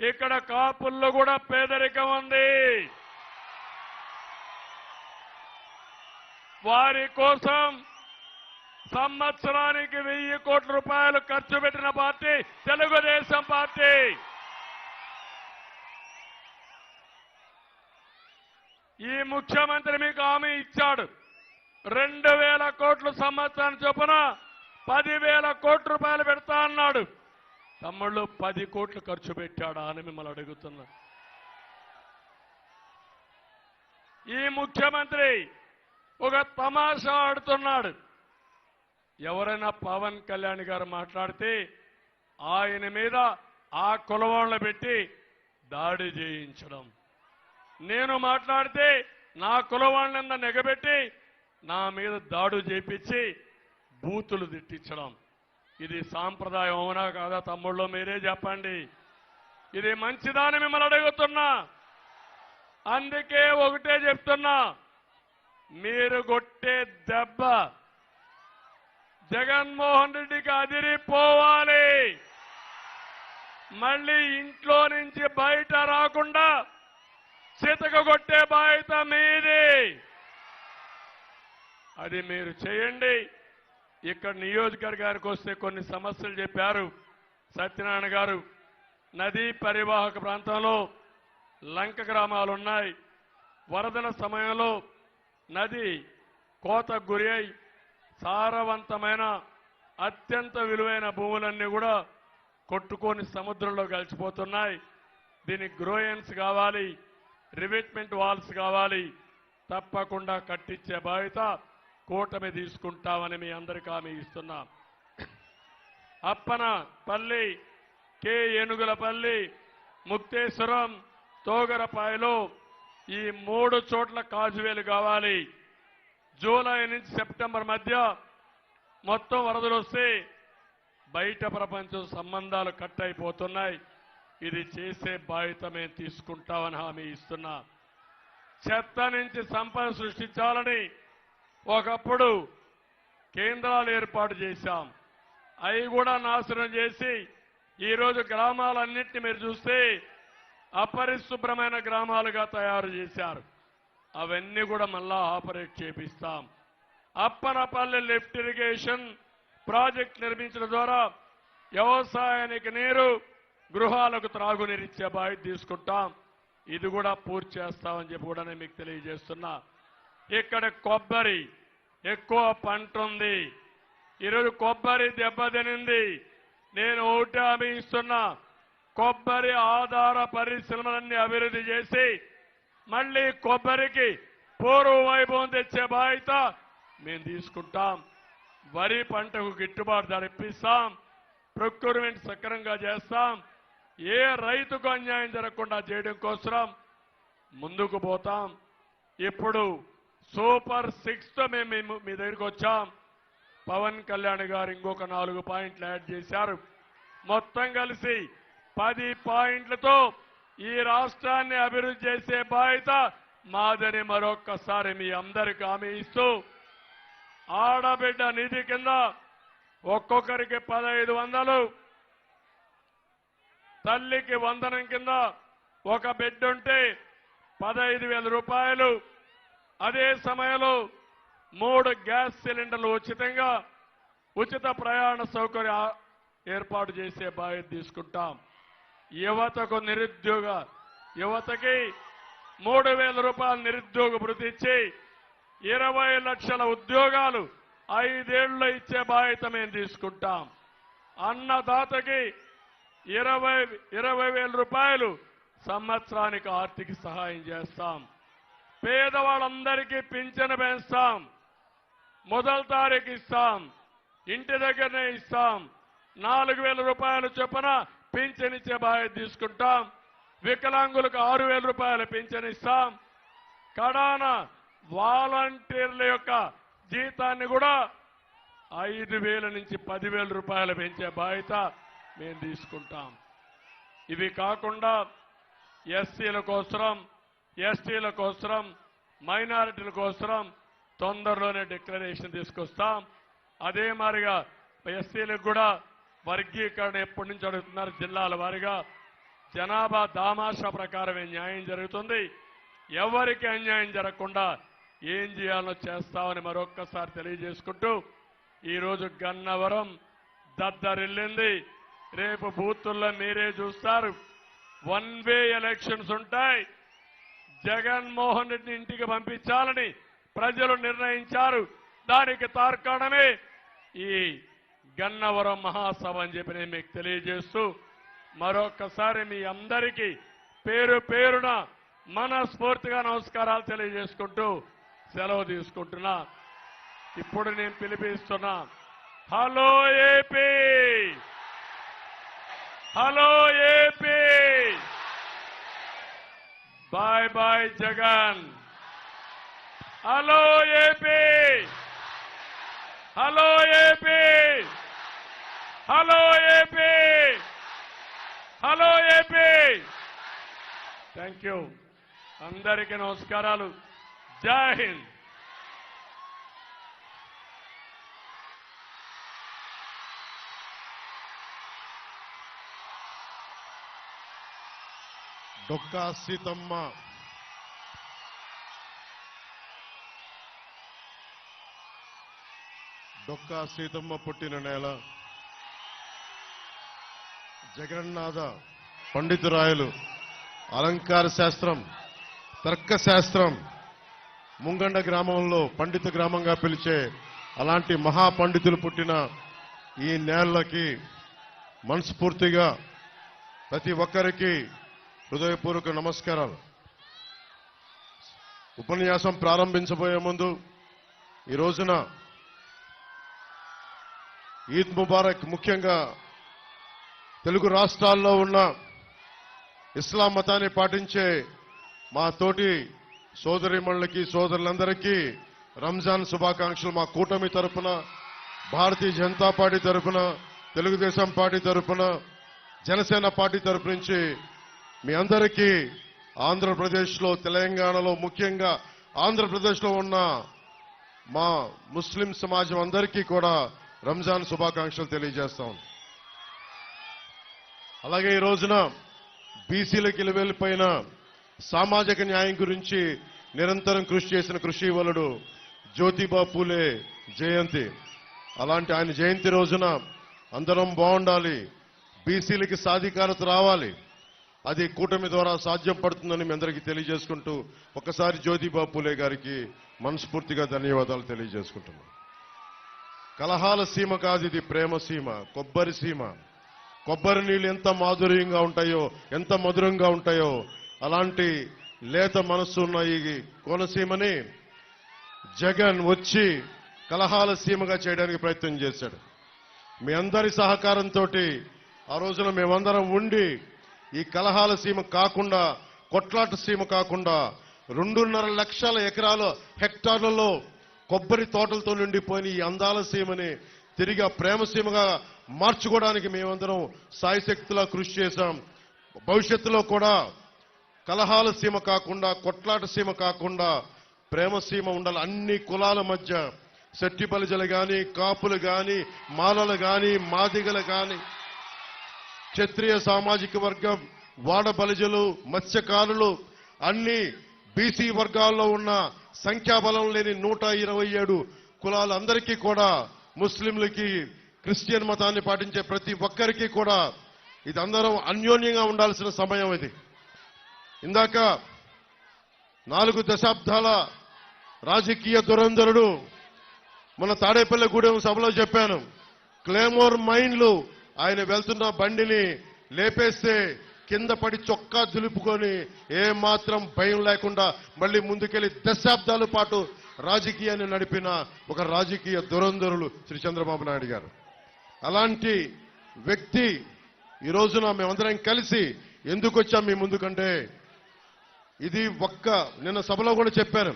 ఇక్కడ కాపుల్లో కూడా పేదరికం ఉంది. వారి కోసం సంవత్సరానికి 1000 కోట్ల రూపాయలు ఖర్చు పెట్టిన పార్టీ తెలుగుదేశం పార్టీ. ఈ ముఖ్యమంత్రి మీకు హామీ ఇచ్చాడు. 2000 కోట్లు సంవత్సరం చొప్పున 10,000 కోట్ల రూపాయలు పెడతా అన్నాడు. తమ్ముళ్ళు 10 కోట్లు ఖర్చు పెట్టాడా అని మిమ్మల్ని అడుగుతున్నా. ఈ ముఖ్యమంత్రి ఒక తమాషా ఆడుతున్నాడు. ఎవరైనా పవన్ కళ్యాణ్ గారు మాట్లాడితే ఆయన మీద ఆ కులవాళ్ళ పెట్టి దాడి చేయించడం, నేను మాట్లాడితే నా కులవాళ్ళంతా నెగబెట్టి నా మీద దాడు చేపించి బూతులు తిట్టించడం, ఇది సాంప్రదాయం అవునా కాదా తమ్ముళ్ళు మీరే చెప్పండి. ఇది మంచిదాని మిమ్మల్ని అడుగుతున్నా. అందుకే ఒకటే చెప్తున్నా, మీరు కొట్టే దెబ్బ జగన్మోహన్ రెడ్డికి అదిరిపోవాలి. మళ్ళీ ఇంట్లో నుంచి బయట రాకుండా చితక కొట్టే బాధ్యత మీది. అది మీరు చేయండి. ఇక్కడ నియోజకవర్గానికి వస్తే కొన్ని సమస్యలు చెప్పారు సత్యనారాయణ గారు. నదీ పరివాహక ప్రాంతంలో లంక గ్రామాలు ఉన్నాయి. వరదల సమయంలో నది కోతకు గురి అయి సారవంతమైన అత్యంత విలువైన భూములన్నీ కూడా కొట్టుకొని సముద్రంలో కలిసిపోతున్నాయి. దీనికి గ్రోయన్స్ కావాలి, రివిట్మెంట్ వాల్స్ కావాలి. తప్పకుండా కట్టించే బాధ్యత కూటమి తీసుకుంటామని మీ అందరికీ హామీ ఇస్తున్నా. అప్పనపల్లి, కే ఏనుగులపల్లి, ముక్తేశ్వరం, తోగరపాయలో ఈ 3 చోట్ల కాజువేలు కావాలి. జూలై నుంచి సెప్టెంబర్ మధ్య మొత్తం వరదలు వస్తే బయట ప్రపంచం సంబంధాలు కట్ అయిపోతున్నాయి. ఇది చేసే బాధ్యత మేము తీసుకుంటామని హామీ ఇస్తున్నా. చెత్త నుంచి సంపద సృష్టించాలని ఒకప్పుడు కేంద్రాలు ఏర్పాటు చేశాం. అవి కూడా నాశనం చేసి ఈరోజు గ్రామాలన్నింటినీ మీరు చూస్తే అపరిశుభ్రమైన గ్రామాలుగా తయారు చేశారు. అవన్నీ కూడా మళ్ళా ఆపరేట్ చేపిస్తాం. అప్పనపల్లి లిఫ్ట్ ఇరిగేషన్ ప్రాజెక్ట్ నిర్మించడం ద్వారా వ్యవసాయానికి నీరు, గృహాలకు త్రాగునీరిచ్చే బాధ్యత తీసుకుంటాం. ఇది కూడా పూర్తి చేస్తామని చెప్పి కూడా నేను మీకు తెలియజేస్తున్నా. ఇక్కడ కొబ్బరి ఎక్కువ పంట ఉంది. ఈరోజు కొబ్బరి దెబ్బతినింది. నేను ఒకటి హామీ ఇస్తున్నా, కొబ్బరి ఆధార పరిశ్రమలన్నీ అభివృద్ధి చేసి మళ్ళీ కొబ్బరికి పూర్వ వైభవం తెచ్చే బాధ్యత మేము తీసుకుంటాం. వరి పంటకు గిట్టుబాటు ధర ఇప్పిస్తాం. ప్రొక్యూర్మెంట్ సక్రమంగా చేస్తాం. ఏ రైతుకు అన్యాయం జరగకుండా చేయడం కోసం ముందుకు పోతాం. ఇప్పుడు సూపర్ 6తో మేము మీ దగ్గరికి వచ్చాం. పవన్ కళ్యాణ్ గారు ఇంకొక 4 పాయింట్లు యాడ్ చేశారు. మొత్తం కలిసి 10 పాయింట్లతో ఈ రాష్ట్రాన్ని అభివృద్ధి చేసే బాధ్యత మాదని మరొక్కసారి మీ అందరికీ హామీ ఇస్తూ, ఆడబిడ్డ నిధి కింద ఒక్కొక్కరికి 1500, తల్లికి వందనం కింద ఒక బిడ్డ ఉంటే 15,000 రూపాయలు, అదే సమయంలో 3 గ్యాస్ సిలిండర్లు ఉచితంగా, ఉచిత ప్రయాణ సౌకర్యం ఏర్పాటు చేసే బాధ్యత తీసుకుంటాం. యువతకు యువతకి 3,000 రూపాయల నిరుద్యోగ భృతి ఇచ్చి 20 లక్షల ఉద్యోగాలు 5 ఏళ్లలో ఇచ్చే బాధ్యత మేము తీసుకుంటాం. అన్నదాతకి 20,000 రూపాయలు సంవత్సరానికి ఆర్థిక సహాయం చేస్తాం. పేదవాళ్ళందరికీ పింఛను పెంచుతాం. మొదటి తారీఖు ఇస్తాం. ఇంటి దగ్గరనే ఇస్తాం. 4,000 రూపాయలు చొప్పున పింఛన్ ఇచ్చే బాధ్యత తీసుకుంటాం. వికలాంగులకు 6,000 రూపాయలు పింఛన్ ఇస్తాం. కడాన వాలంటీర్ల యొక్క జీతాన్ని కూడా 5,000 నుంచి 10,000 రూపాయలు పెంచే బాధ్యత మేము తీసుకుంటాం. ఇవి కాకుండా ఎస్సీల కోసం, ఎస్టీల కోసం, మైనారిటీల కోసం తొందరలోనే డిక్లరేషన్ తీసుకొస్తాం. అదే మాదిరిగా ఎస్సీలకు కూడా వర్గీకరణ ఎప్పటి నుంచి అడుగుతున్నారు జిల్లాల వారీగా. జనాభా దామాషా ప్రకారమే న్యాయం జరుగుతుంది. ఎవరికి అన్యాయం జరగకుండా ఏం చేయాలో చేస్తామని మరొక్కసారి తెలియజేసుకుంటూ, ఈరోజు గన్నవరం దద్దరిల్లింది. రేపు బూతుల్లో మీరే చూస్తారు. 1 వే ఎలక్షన్స్ ఉంటాయి. జగన్మోహన్ రెడ్డిని ఇంటికి పంపించాలని ప్రజలు నిర్ణయించారు. దానికి తార్కాణమే ఈ గన్నవరం మహాసభ అని చెప్పి నేను మీకు తెలియజేస్తూ మరొకసారి మీ అందరికీ పేరు పేరున మనస్ఫూర్తిగా నమస్కారాలు తెలియజేసుకుంటూ సెలవు తీసుకుంటున్నా. ఇప్పుడు నేను పిలిపిస్తున్నా, hello AP, hello AP, bye bye Jagan, hello AP, hello AP, hello AP, hello AP. Thank you. అందరికీ నమస్కారాలు. జై హింద్. డొక్కా సీతమ్మ డొక్కా సీతమ్మ పుట్టిన నేల, జగన్నాథ పండితురాయలు అలంకార శాస్త్రం, తర్క శాస్త్రం ముంగండ గ్రామంలో పండిత గ్రామంగా పిలిచే అలాంటి మహాపండితులు పుట్టిన ఈ నేలకి మనస్ఫూర్తిగా ప్రతి ఒక్కరికి హృదయపూర్వక నమస్కారాలు. ఉపన్యాసం ప్రారంభించబోయే ముందు ఈ రోజున ఈద్ ముబారక్ ముఖ్యంగా తెలుగు రాష్ట్రాల్లో ఉన్న ఇస్లాం మతాన్ని పాటించే మా తోటి సోదరిమణులకి సోదరులందరికీ రంజాన్ శుభాకాంక్షలు మా కూటమి తరపున, భారతీయ జనతా పార్టీ తరపున, తెలుగుదేశం పార్టీ తరపున, జనసేన పార్టీ తరపు నుంచి మీ అందరికీ ఆంధ్రప్రదేశ్లో, తెలంగాణలో, ముఖ్యంగా ఆంధ్రప్రదేశ్లో ఉన్న మా ముస్లిం సమాజం అందరికీ కూడా రంజాన్ శుభాకాంక్షలు తెలియజేస్తాం. అలాగే ఈ రోజున బీసీలకు ఇలవెల్లిపోయిన సామాజిక న్యాయం గురించి నిరంతరం కృషి చేసిన కృషివలుడు జ్యోతిబా పూలే జయంతి. అలాంటి ఆయన జయంతి రోజున అందరం బాగుండాలి, బీసీలకి సాధికారత రావాలి. అది కూటమి ద్వారా సాధ్యం పడుతుందని మీ అందరికీ తెలియజేసుకుంటూ ఒకసారి జ్యోతిబా పూలే గారికి మనస్ఫూర్తిగా ధన్యవాదాలు తెలియజేసుకుంటున్నాం. కలహాల సీమ కాదు, ఇది ప్రేమ సీమ, కొబ్బరి సీమ. కొబ్బరి నీళ్ళు ఎంత మాధుర్యంగా ఉంటాయో, ఎంత మధురంగా ఉంటాయో, అలాంటి లేత మనస్సు ఉన్న ఈ కోనసీమని జగన్ వచ్చి కలహాల సీమగా చేయడానికి ప్రయత్నం చేశాడు. మీ అందరి సహకారంతో ఆ రోజున మేమందరం ఉండి ఈ కలహాల సీమ కాకుండా, కొట్లాట సీమ కాకుండా 2.5 లక్షల ఎకరాల హెక్టార్లలో కొబ్బరి తోటలతో నిండిపోయిన ఈ అందాల సీమని తిరిగి ప్రేమ సీమగా మార్చుకోవడానికి మేమందరం సాయశక్తులా కృషి చేశాం. భవిష్యత్తులో కూడా కలహాల సీమ కాకుండా, కొట్లాట సీమ కాకుండా ప్రేమ సీమ ఉండాలి. అన్ని కులాల మధ్య శెట్టి బలిజలు గాని, కాపులు గాని, మాలలు గాని, మాదిగలు గాని, క్షత్రియ సామాజిక వర్గం, వాడ బలిజలు, మత్స్యకారులు, అన్ని బీసీ వర్గాల్లో ఉన్న సంఖ్యాబలం లేని 127 కులాలందరికీ కూడా, ముస్లింలకి, క్రిస్టియన్ మతాన్ని పాటించే ప్రతి ఒక్కరికి కూడా ఇది అందరం అన్యోన్యంగా ఉండాల్సిన సమయం ఇది. ఇందాక 4 దశాబ్దాల రాజకీయ దురంధరుడు మన తాడేపల్లిగూడెం సభలో చెప్పాను, క్లేమోర్ మైన్లు ఆయన వెళ్తున్న బండిని లేపేస్తే కింద పడి చొక్కా దులుపుకొని ఏమాత్రం భయం లేకుండా మళ్ళీ ముందుకెళ్లి దశాబ్దాల పాటు రాజకీయాన్ని నడిపిన ఒక రాజకీయ దురంధరులు శ్రీ చంద్రబాబు నాయుడు గారు. అలాంటి వ్యక్తి ఈ రోజున మేమందరం కలిసి ఎందుకు వచ్చాం మీ ముందుకంటే, ఇది నిన్న సభలో కూడా చెప్పాను,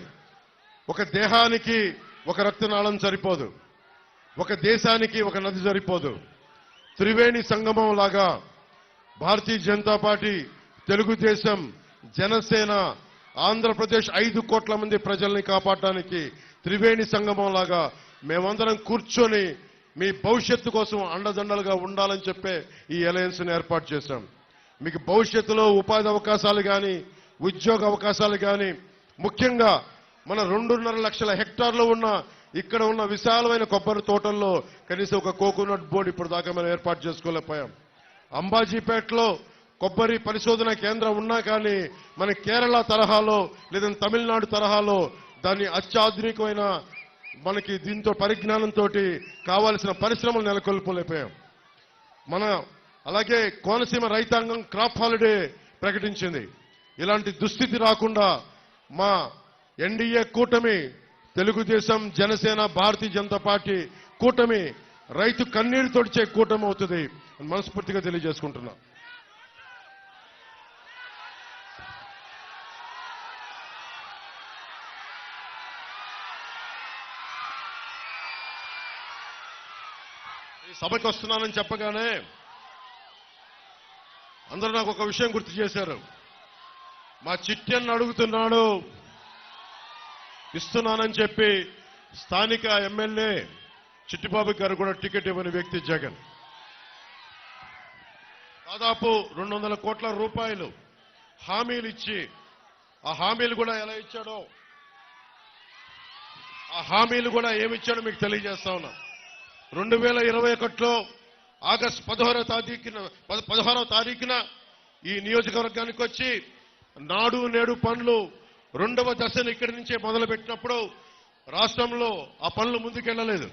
ఒక దేహానికి ఒక రక్తనాళం సరిపోదు, ఒక దేశానికి ఒక నది సరిపోదు. త్రివేణి సంగమం లాగా భారతీయ జనతా పార్టీ, తెలుగుదేశం, జనసేన, ఆంధ్రప్రదేశ్ 5 కోట్ల మంది ప్రజల్ని కాపాడటానికి త్రివేణి సంగమం లాగా మేమందరం కూర్చొని మీ భవిష్యత్తు కోసం అండదండలుగా ఉండాలని చెప్పే ఈ అలయన్స్ ని ఏర్పాటు చేశాం. మీకు భవిష్యత్తులో ఉపాధి అవకాశాలు కానీ, ఉద్యోగ అవకాశాలు కానీ, ముఖ్యంగా మన 2.5 లక్షల హెక్టార్లు ఉన్న ఇక్కడ ఉన్న విశాలమైన కొబ్బరి తోటల్లో కనీసం ఒక కోకోనట్ బోర్డు ఇప్పుడు దాకా మనం ఏర్పాటు చేసుకోలేకపోయాం. అంబాజీపేటలో కొబ్బరి పరిశోధన కేంద్రం ఉన్నా కానీ మన కేరళ తరహాలో లేదా తమిళనాడు తరహాలో దాన్ని అత్యాధునికమైన మనకి దీంతో పరిజ్ఞానంతో కావాల్సిన పరిశ్రమలు నెలకొల్పలేకపోయాం. అలాగే కోనసీమ రైతాంగం క్రాప్ హాలిడే ప్రకటించింది. ఇలాంటి దుస్థితి రాకుండా మా ఎన్డీఏ కూటమి, తెలుగుదేశం, జనసేన, భారతీయ జనతా పార్టీ కూటమి రైతు కన్నీరు తొడిచే కూటమి అవుతుంది మనస్ఫూర్తిగా తెలియజేసుకుంటున్నా. ఈ సభకి వస్తున్నానని చెప్పగానే అందరూ నాకు ఒక విషయం గుర్తు చేశారు. మా చిట్టెన్ను అడుగుతున్నాడు, ఇస్తున్నానని చెప్పి స్థానిక ఎమ్మెల్యే చిట్టిబాబు గారు కూడా టికెట్ ఇవ్వని వ్యక్తి జగన్. దాదాపు 200 కోట్ల రూపాయలు హామీలు ఇచ్చి, ఆ హామీలు కూడా ఎలా ఇచ్చాడో, ఆ హామీలు కూడా ఏమిచ్చాడో మీకు తెలియజేస్తా ఉన్నా. 2021లో ఆగస్టు 16వ తారీఖున ఈ నియోజకవర్గానికి వచ్చి నాడు నేడు పనులు 2వ దశను ఇక్కడి నుంచే మొదలుపెట్టినప్పుడు రాష్ట్రంలో ఆ పనులు ముందుకెళ్లలేదు,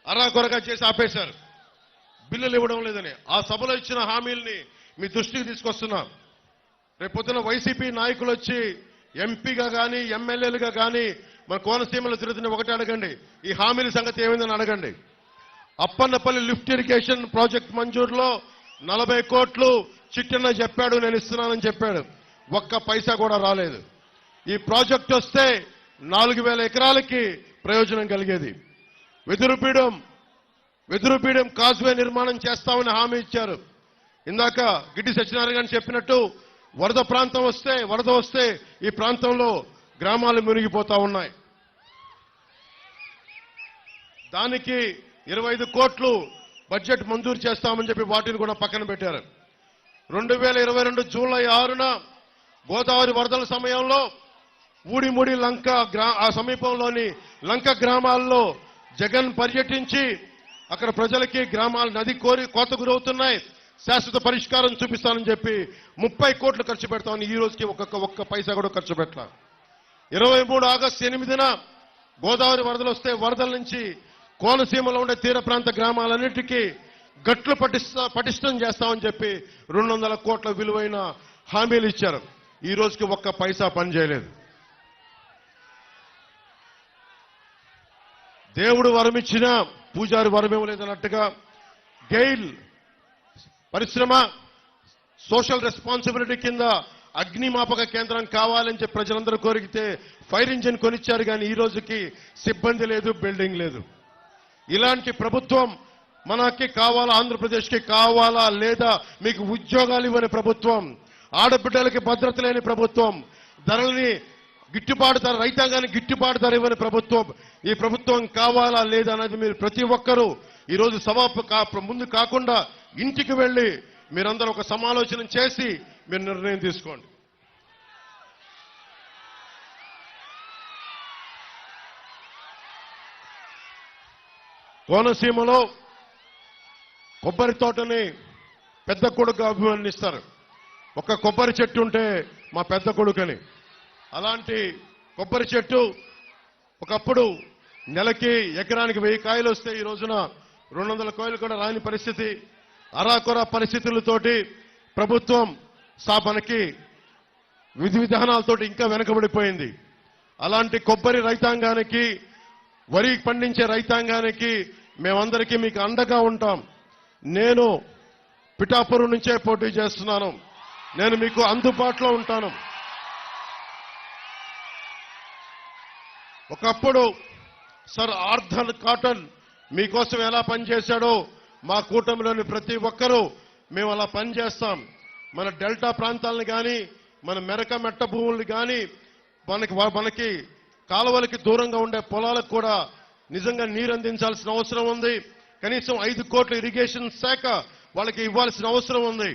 అరాకొరగా చేసి ఆపేశారు, బిల్లులు ఇవ్వడం లేదని. ఆ సభలో ఇచ్చిన హామీల్ని మీ దృష్టికి తీసుకొస్తున్నా. రేపొద్దున వైసీపీ నాయకులు వచ్చి ఎంపీగా కానీ ఎమ్మెల్యేలుగా కానీ మన కోనసీమలో తిరుగుతున్న ఒకటి అడగండి, ఈ హామీల సంగతి ఏమైందని అడగండి. అప్పన్నపల్లి లిఫ్ట్ ఇరిగేషన్ ప్రాజెక్ట్ మంజూరులో 40 కోట్లు చిట్టన్న చెప్పాడు, నేను ఇస్తున్నానని చెప్పాడు. ఒక్క పైసా కూడా రాలేదు. ఈ ప్రాజెక్ట్ వస్తే 4000 ఎకరాలకి ప్రయోజనం కలిగేది. వెదురుపీడం కాజ్వే నిర్మాణం చేస్తామని హామీ ఇచ్చారు. ఇందాక గిడ్డి సత్యనారాయణ గారు చెప్పినట్టు వరద వస్తే ఈ ప్రాంతంలో గ్రామాలు మునిగిపోతా ఉన్నాయి. దానికి 25 కోట్లు బడ్జెట్ మంజూరు చేస్తామని చెప్పి వాటిని కూడా పక్కన పెట్టారు. 2022 జూలై 6న గోదావరి వరదల సమయంలో ఊడిముడి లంక ఆ సమీపంలోని లంక గ్రామాల్లో జగన్ పర్యటించి అక్కడ ప్రజలకి గ్రామాలు నది కోత గురవుతున్నాయి, శాశ్వత పరిష్కారం చూపిస్తానని చెప్పి 30 కోట్లు ఖర్చు పెడతామని ఈ రోజుకి ఒక్క పైసా కూడా ఖర్చు పెట్టాల. 23 ఆగస్టు 8న గోదావరి వరదలు వస్తే వరదల నుంచి కోనసీమలో ఉండే తీర ప్రాంత గ్రామాలన్నిటికీ గట్లు పటిష్టం చేస్తామని చెప్పి 200 కోట్ల విలువైన హామీలు ఇచ్చారు. ఈ రోజుకి ఒక్క పైసా పని చేయలేదు. దేవుడు వరమిచ్చినా పూజారి వరం ఇవ్వలేదన్నట్టుగా గెయిల్ పరిశ్రమ సోషల్ రెస్పాన్సిబిలిటీ కింద అగ్నిమాపక కేంద్రం కావాలని చెప్పి ప్రజలందరూ కోరికితే ఫైర్ ఇంజిన్ కొనిచ్చారు, కానీ ఈ రోజుకి సిబ్బంది లేదు, బిల్డింగ్ లేదు. ఇలాంటి ప్రభుత్వం మనకి కావాలా? ఆంధ్రప్రదేశ్కి కావాలా? లేదా మీకు ఉద్యోగాలు ఇవ్వని ప్రభుత్వం, ఆడబిడ్డలకి భద్రత లేని ప్రభుత్వం, ధరల్ని రైతాంగానికి గిట్టుబాటు ధర ఇవ్వని ప్రభుత్వం, ఈ ప్రభుత్వం కావాలా లేదా అనేది మీరు ప్రతి ఒక్కరూ ఈరోజు సభ ముందు కాకుండా ఇంటికి వెళ్ళి మీరందరూ ఒక సమాలోచన చేసి మీరు నిర్ణయం తీసుకోండి. కోనసీమలో కొబ్బరి తోటని పెద్ద కొడుకు అభివర్ణిస్తారు. ఒక కొబ్బరి చెట్టు ఉంటే మా పెద్ద కొడుకని. అలాంటి కొబ్బరి చెట్టు ఒకప్పుడు నెలకి ఎకరానికి 1000 కాయలు వస్తే ఈ రోజున 200 కాయలు కూడా రాని పరిస్థితి, అరాకొర పరిస్థితులతోటి ప్రభుత్వం మనకి విధి విధానాలతోటి ఇంకా వెనకబడిపోయింది. అలాంటి కొబ్బరి రైతాంగానికి, వరి పండించే రైతాంగానికి మేమందరికీ మీకు అండగా ఉంటాం. నేను పిఠాపురం నుంచే పోటీ చేస్తున్నాను. నేను మీకు అందుబాటులో ఉంటాను. ఒకప్పుడు సర్ ఆర్థర్ కాటన్ మీకోసం ఎలా పనిచేశాడో మా కూటమిలోని ప్రతి ఒక్కరూ మేము అలా పనిచేస్తాం. మన డెల్టా ప్రాంతాలను కానీ, మన మెరక మెట్ట భూములు కానీ, మనకి కాలువలకి దూరంగా ఉండే పొలాలకు కూడా నిజంగా నీరు అందించాల్సిన అవసరం ఉంది. కనీసం 5 కోట్ల ఇరిగేషన్ శాఖ వాళ్ళకి ఇవ్వాల్సిన అవసరం ఉంది.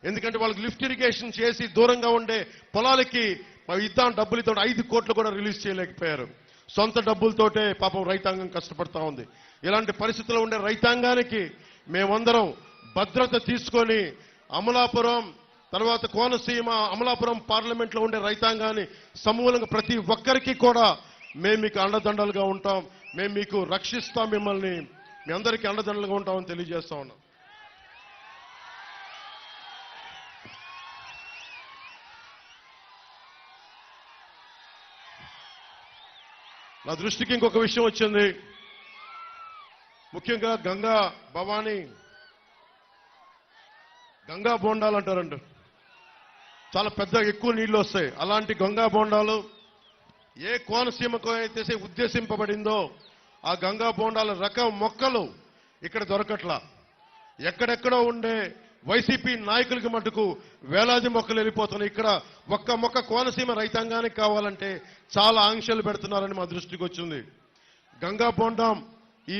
ఎందుకంటే వాళ్ళకి లిఫ్ట్ ఇరిగేషన్ చేసి దూరంగా ఉండే పొలాలకి ఇద్దాం డబ్బులు ఇద్దాం 5 కోట్లు కూడా రిలీజ్ చేయలేకపోయారు. సొంత డబ్బులతోటే పాపం రైతాంగం కష్టపడతా ఉంది. ఇలాంటి పరిస్థితుల్లో ఉండే రైతాంగానికి మేమందరం భద్రత తీసుకొని అమలాపురం తర్వాత కోనసీమ అమలాపురం పార్లమెంట్లో ఉండే రైతాంగాన్ని సమూలంగా ప్రతి ఒక్కరికి కూడా మేము మీకు అండదండలుగా ఉంటాం, మేము మీకు రక్షిస్తాం, మిమ్మల్ని మీ అందరికీ అండదండలుగా ఉంటామని తెలియజేస్తా ఉన్నాం. నా దృష్టికి ఇంకొక విషయం వచ్చింది. ముఖ్యంగా గంగా భవానీ గంగా బోండాలు అంటారంట, చాలా పెద్ద ఎక్కువ నీళ్లు వస్తాయి. అలాంటి గంగా బోండాలు ఏ కోనసీమకు అయితే ఉద్దేశింపబడిందో ఆ గంగా బోండాల రకం మొక్కలు ఇక్కడ దొరకట్లా. ఎక్కడెక్కడో ఉండే వైసీపీ నాయకులకి మటుకు వేలాది మొక్కలు వెళ్ళిపోతున్నాయి. ఇక్కడ ఒక్క మొక్క కోనసీమ రైతాంగానికి కావాలంటే చాలా ఆంక్షలు పెడుతున్నారని మా దృష్టికి వచ్చింది. గంగా బోండం ఈ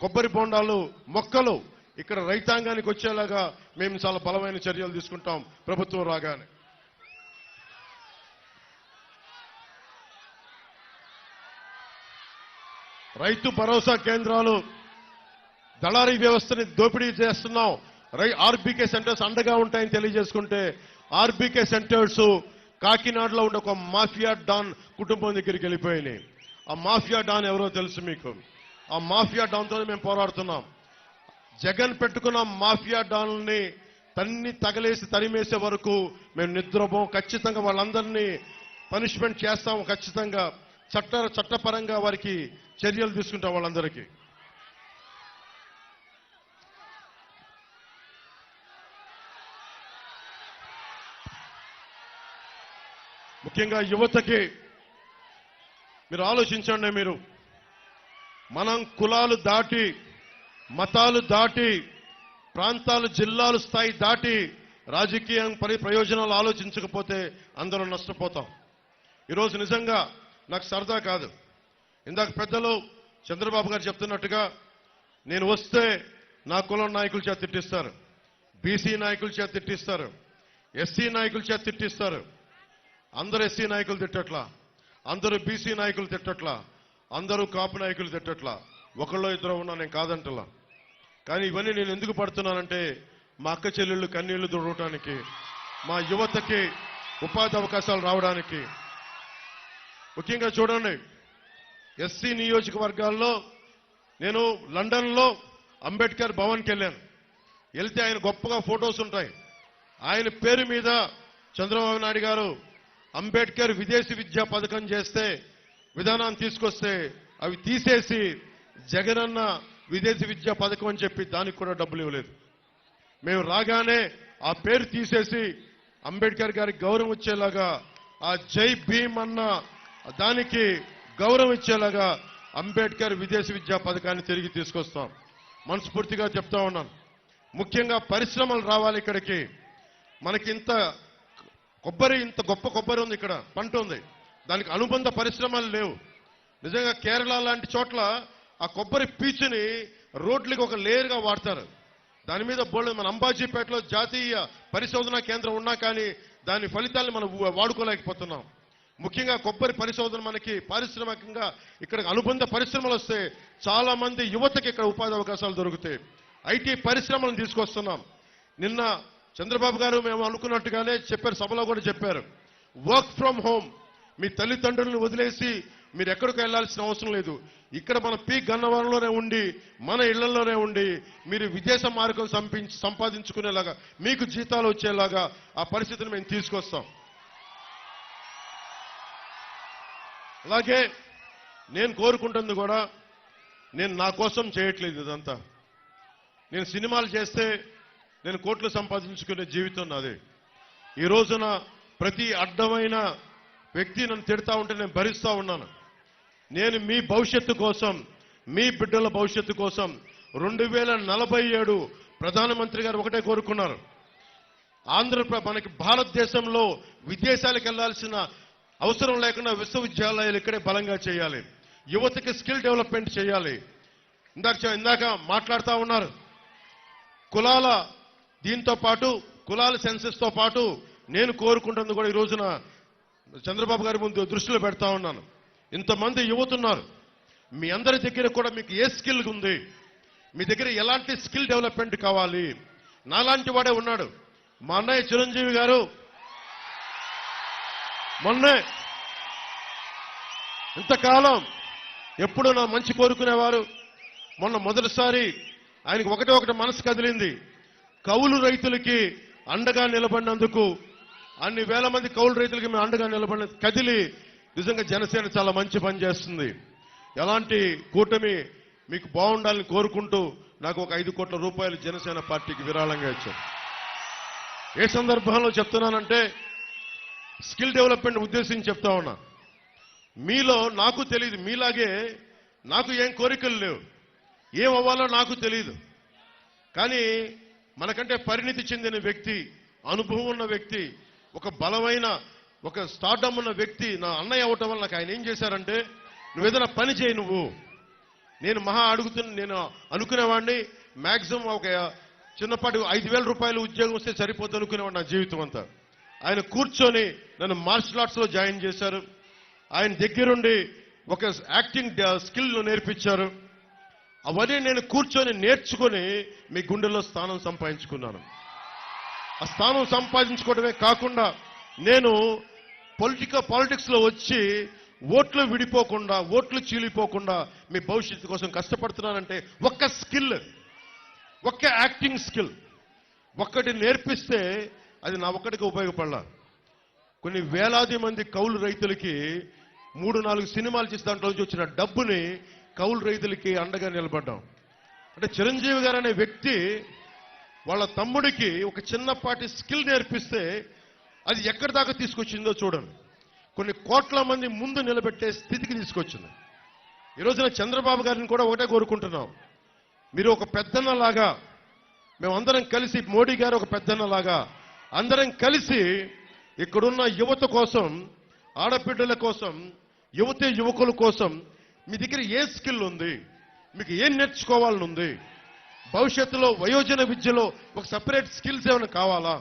కొబ్బరి బోండాలు మొక్కలు ఇక్కడ రైతాంగానికి వచ్చేలాగా మేము చాలా బలమైన చర్యలు తీసుకుంటాం ప్రభుత్వం రాగానే. రైతు భరోసా కేంద్రాలు దళారీ వ్యవస్థని దోపిడీ చేస్తున్నాం, ఆర్బీకే సెంటర్స్ అండగా ఉంటాయని తెలియజేసుకుంటే ఆర్బీకే సెంటర్స్ కాకినాడలో ఉండే ఒక మాఫియా డాన్ కుటుంబం దగ్గరికి వెళ్ళిపోయినాయి. ఆ మాఫియా డాన్ ఎవరో తెలుసు మీకు. ఆ మాఫియా డాన్తో మేము పోరాడుతున్నాం. జగన్ పెట్టుకున్న మాఫియా డాన్ని తగలేసి తరిమేసే వరకు మేము నిద్రపోం. ఖచ్చితంగా వాళ్ళందరినీ పనిష్మెంట్ చేస్తాం. ఖచ్చితంగా చట్టపరంగా వారికి చర్యలు తీసుకుంటాం వాళ్ళందరికీ. ముఖ్యంగా యువతకి మీరు ఆలోచించండి. మీరు మనం కులాలు దాటి మతాలు దాటి ప్రాంతాలు జిల్లాలు స్థాయి దాటి రాజకీయం ప్రయోజనాలు ఆలోచించకపోతే అందరం నష్టపోతాం. ఈరోజు నిజంగా నాకు సరదా కాదు. ఇందాక పెద్దలు చంద్రబాబు గారు చెప్తున్నట్టుగా నేను వస్తే నా కులం నాయకుల చేత తిట్టిస్తారు, బీసీ నాయకుల చేత తిట్టిస్తారు, ఎస్సీ నాయకుల చేత తిట్టిస్తారు. అందరూ ఎస్సీ నాయకులు తిట్టట్లా, అందరూ బీసీ నాయకులు తిట్టట్లా, అందరూ కాపు నాయకులు తిట్టట్లా. ఒకళ్ళో ఇద్దరు ఉన్నా నేను కాదంటలా. కానీ ఇవన్నీ నేను ఎందుకు పడుతున్నానంటే మా అక్క చెల్లెళ్ళు కన్నీళ్లు దుడవటానికి, మా యువతకి ఉపాధి అవకాశాలు రావడానికి. ముఖ్యంగా చూడండి, ఎస్సీ నియోజకవర్గాల్లో నేను లండన్లో అంబేద్కర్ భవన్కి వెళ్ళాను. వెళ్తే ఆయన గొప్పగా ఫొటోస్ ఉంటాయి. ఆయన పేరు మీద చంద్రబాబు నాయుడు గారు అంబేద్కర్ విదేశీ విద్యా పథకం చేస్తే విధానాన్ని తీసుకొస్తే అవి తీసేసి జగనన్న విదేశీ విద్యా పథకం అని చెప్పి దానికి కూడా డబ్బులు ఇవ్వలేదు. మేము రాగానే ఆ పేరు తీసేసి అంబేద్కర్ గారికి గౌరవం ఇచ్చేలాగా, ఆ జై భీమ్ అన్న దానికి గౌరవం ఇచ్చేలాగా అంబేద్కర్ విదేశీ విద్యా పథకాన్ని తిరిగి తీసుకొస్తాం. మనస్ఫూర్తిగా చెప్తా ఉన్నాను. ముఖ్యంగా పరిశ్రమలు రావాలి ఇక్కడికి. మనకి ఇంత గొప్ప కొబ్బరి ఉంది, ఇక్కడ పంట ఉంది, దానికి అనుబంధ పరిశ్రమలు లేవు. నిజంగా కేరళ లాంటి చోట్ల ఆ కొబ్బరి పీచుని రోడ్లకి ఒక లేయర్గా వాడతారు. దాని మీద మన అంబాజీపేటలో జాతీయ పరిశోధనా కేంద్రం ఉన్నా కానీ దాని ఫలితాలను మనం వాడుకోలేకపోతున్నాం. ముఖ్యంగా కొబ్బరి పరిశోధన మనకి పారిశ్రామికంగా ఇక్కడ అనుబంధ పరిశ్రమలు వస్తే చాలా మంది యువతకి ఇక్కడ ఉపాధి అవకాశాలు దొరుకుతాయి. ఐటీ పరిశ్రమలను తీసుకొస్తున్నాం. నిన్న చంద్రబాబు గారు మేము అనుకున్నట్టుగానే చెప్పారు, సభలో కూడా చెప్పారు, వర్క్ ఫ్రమ్ హోమ్. మీ తల్లిదండ్రులను వదిలేసి మీరు ఎక్కడికి వెళ్లాల్సిన అవసరం లేదు. ఇక్కడ మన పీ గన్నవరంలోనే ఉండి మన ఇళ్లలోనే ఉండి మీరు విదేశ మార్గం సంపాదించుకునేలాగా మీకు జీతాలు వచ్చేలాగా ఆ పరిస్థితిని మేము తీసుకొస్తాం. అలాగే నేను కోరుకుంటుంది కూడా, నేను నా కోసం చేయట్లేదు ఇదంతా. నేను సినిమాలు చేస్తే నేను కోట్లు సంపాదించుకునే జీవితం నాదే. ఈ రోజున ప్రతి అడ్డమైన వ్యక్తి నన్ను తిడతా ఉంటే నేను భరిస్తా ఉన్నాను. నేను మీ భవిష్యత్తు కోసం, మీ బిడ్డల భవిష్యత్తు కోసం 2047 ప్రధానమంత్రి గారు ఒకటే కోరుకున్నారు, మనకి భారతదేశంలో విదేశాలకు వెళ్లాల్సిన అవసరం లేకుండా విశ్వవిద్యాలయాలు ఇక్కడే బలంగా చేయాలి, యువతకి స్కిల్ డెవలప్మెంట్ చేయాలి. ఇందాక మాట్లాడుతూ ఉన్నారు, కులాల దీంతో పాటు కులాల సెన్సెస్ తో పాటు నేను కోరుకుంటుంది కూడా ఈ రోజున చంద్రబాబు గారి ముందు దృష్టిలో పెడతా ఉన్నాను. ఇంతమంది యువతున్నారు. మీ అందరి దగ్గర కూడా మీకు ఏ స్కిల్ ఉంది, మీ దగ్గర ఎలాంటి స్కిల్ డెవలప్మెంట్ కావాలి? నాలాంటి వాడే ఉన్నాడు. మా అన్నయ్య చిరంజీవి గారు మొన్నే ఇంతకాలం ఎప్పుడు నా మంచి కోరుకునేవారు. మొన్న మొదటిసారి ఆయనకు ఒకటి మనసు కదిలింది. కౌలు రైతులకి అండగా నిలబడినందుకు, అన్ని వేల మంది కౌలు రైతులకి మేము అండగా నిలబడిన కదిలి నిజంగా జనసేన చాలా మంచి పని చేస్తుంది. ఎలాంటి కూటమి మీకు బాగుండాలని కోరుకుంటూ నాకు ఒక 5 కోట్ల రూపాయలు జనసేన పార్టీకి విరాళంగా ఇచ్చారు. ఏ సందర్భంలో చెప్తున్నానంటే స్కిల్ డెవలప్మెంట్ ఉద్దేశించి చెప్తా ఉన్నా. మీలో నాకు తెలియదు, మీలాగే నాకు ఏం కోరికలు లేవు, ఏం అవ్వాలో నాకు తెలియదు. కానీ మనకంటే పరిణితి చెందిన వ్యక్తి, అనుభవం ఉన్న వ్యక్తి, ఒక బలమైన ఒక స్టార్డమ్ ఉన్న వ్యక్తి నా అన్నయ్య అవటం వల్ల నాకు ఆయన ఏం చేశారంటే, నువ్వేదైనా పని చేయి నువ్వు. నేను నేను అనుకునేవాడిని మ్యాక్సిమం ఒక చిన్నపాటి 5,000 రూపాయలు ఉద్యోగం వస్తే సరిపోతుంది అనుకునేవాడు నా జీవితం అంతా. ఆయన కూర్చొని నన్ను మార్షల్ ఆర్ట్స్ లో జాయిన్ చేశారు. ఆయన దగ్గరుండి ఒక యాక్టింగ్ స్కిల్ నేర్పించారు. అవన్నీ నేను కూర్చొని నేర్చుకొని మీ గుండెల్లో స్థానం సంపాదించుకున్నాను. ఆ స్థానం సంపాదించుకోవడమే కాకుండా నేను పాలిటిక్స్ లో వచ్చి ఓట్లు విడిపోకుండా, ఓట్లు చీలిపోకుండా మీ భవిష్యత్తు కోసం కష్టపడుతున్నానంటే ఒక్క స్కిల్, ఒక్క యాక్టింగ్ స్కిల్ ఒక్కటి నేర్పిస్తే అది నా ఒక్కడికి ఉపయోగపడాల. కొన్ని వేలాది మంది కౌలు రైతులకి 3-4 సినిమాలు చేసి దాంట్లో నుంచి వచ్చిన డబ్బుని కౌలు రైతులకి అండగా నిలబడ్డాం. అంటే చిరంజీవి గారు అనే వ్యక్తి వాళ్ళ తమ్ముడికి ఒక చిన్నపాటి స్కిల్ నేర్పిస్తే అది ఎక్కడి దాకా తీసుకొచ్చిందో చూడండి. కొన్ని కోట్ల మంది ముందు నిలబెట్టే స్థితికి తీసుకొచ్చింది. ఈరోజున చంద్రబాబు గారిని కూడా ఒకటే కోరుకుంటున్నాం, మీరు ఒక పెద్దన్నలాగా, మేమందరం కలిసి, మోడీ గారు ఒక పెద్దన్నలాగా అందరం కలిసి ఇక్కడున్న యువత కోసం, ఆడబిడ్డల కోసం, యువకుల కోసం మీ దగ్గర ఏ స్కిల్ ఉంది, మీకు ఏం నేర్చుకోవాలని ఉంది, భవిష్యత్తులో వయోజన విద్యలో ఒక సపరేట్ స్కిల్స్ ఏమైనా కావాలా,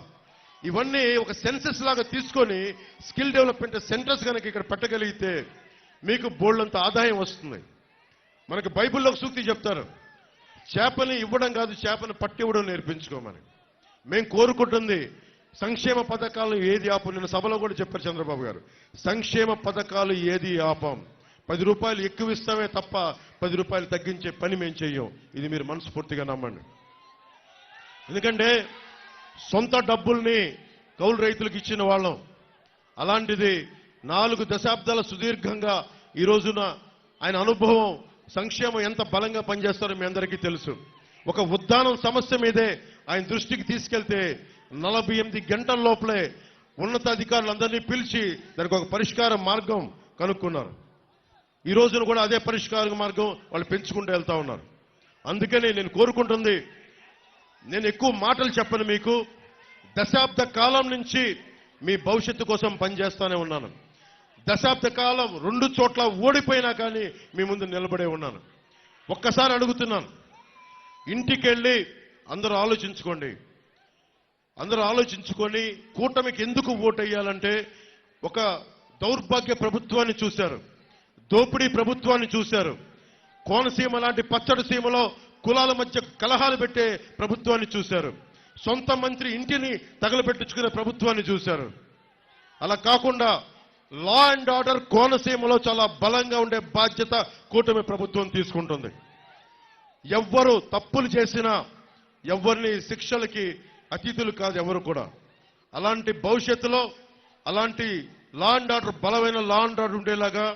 ఇవన్నీ ఒక సెన్సెస్ లాగా తీసుకొని స్కిల్ డెవలప్మెంట్ సెంటర్స్ కనుక ఇక్కడ పెట్టగలిగితే మీకు బోల్డంత ఆదాయం వస్తుంది. మనకి బైబిల్లో ఒక సూక్తి చెప్తారు, చేపని ఇవ్వడం కాదు, చేపని పట్టివ్వడం నేర్పించుకోమని. మేము కోరుకుంటుంది సంక్షేమ పథకాలు ఏది ఆపం. నిన్న సభలో కూడా చెప్పారు చంద్రబాబు గారు, సంక్షేమ పథకాలు ఏది ఆపం. 10 రూపాయలు ఎక్కువ ఇస్తామే తప్ప 10 రూపాయలు తగ్గించే పని మేము చెయ్యం. ఇది మీరు మనస్ఫూర్తిగా నమ్మండి. ఎందుకంటే సొంత డబ్బుల్ని కౌలు రైతులకు ఇచ్చిన వాళ్ళం. అలాంటిది 4 దశాబ్దాల సుదీర్ఘంగా ఈ రోజున ఆయన అనుభవం, సంక్షేమం ఎంత బలంగా పనిచేస్తారో మీ అందరికీ తెలుసు. ఒక ఉద్దానం సమస్య మీదే ఆయన దృష్టికి తీసుకెళ్తే 48 గంటల లోపలే ఉన్నతాధికారులందరినీ పిలిచి దానికి ఒక పరిష్కార మార్గం కనుక్కున్నారు. ఈ రోజున కూడా అదే పరిష్కార మార్గం వాళ్ళు పెంచుకుంటూ వెళ్తా ఉన్నారు. అందుకని నేను కోరుకుంటుంది, నేను ఎక్కువ మాటలు చెప్పను మీకు, దశాబ్ద కాలం నుంచి మీ భవిష్యత్తు కోసం పనిచేస్తానే ఉన్నాను. దశాబ్ద కాలం 2 చోట్ల ఓడిపోయినా కానీ మీ ముందు నిలబడే ఉన్నాను. ఒక్కసారి అడుగుతున్నాను, ఇంటికెళ్ళి అందరూ ఆలోచించుకోండి. అందరూ ఆలోచించుకొని కూటమికి ఎందుకు ఓటేయాలంటే, ఒక దౌర్భాగ్య ప్రభుత్వాన్ని చూశారు, దోపిడీ ప్రభుత్వాన్ని చూశారు, కోనసీమ లాంటి పచ్చడి సీమలో కులాల మధ్య కలహాలు పెట్టే ప్రభుత్వాన్ని చూశారు, సొంత మంత్రి ఇంటిని తగలబెట్టించుకునే ప్రభుత్వాన్ని చూశారు. అలా కాకుండా లా అండ్ ఆర్డర్ కోనసీమలో చాలా బలంగా ఉండే బాధ్యత కూటమి ప్రభుత్వం తీసుకుంటుంది. ఎవ్వరు తప్పులు చేసినా ఎవరిని శిక్షలకి అతిథులు కాదు ఎవరు కూడా. అలాంటి భవిష్యత్తులో అలాంటి లా అండ్ ఆర్డర్, బలమైన లా అండ్ ఆర్డర్ ఉండేలాగా,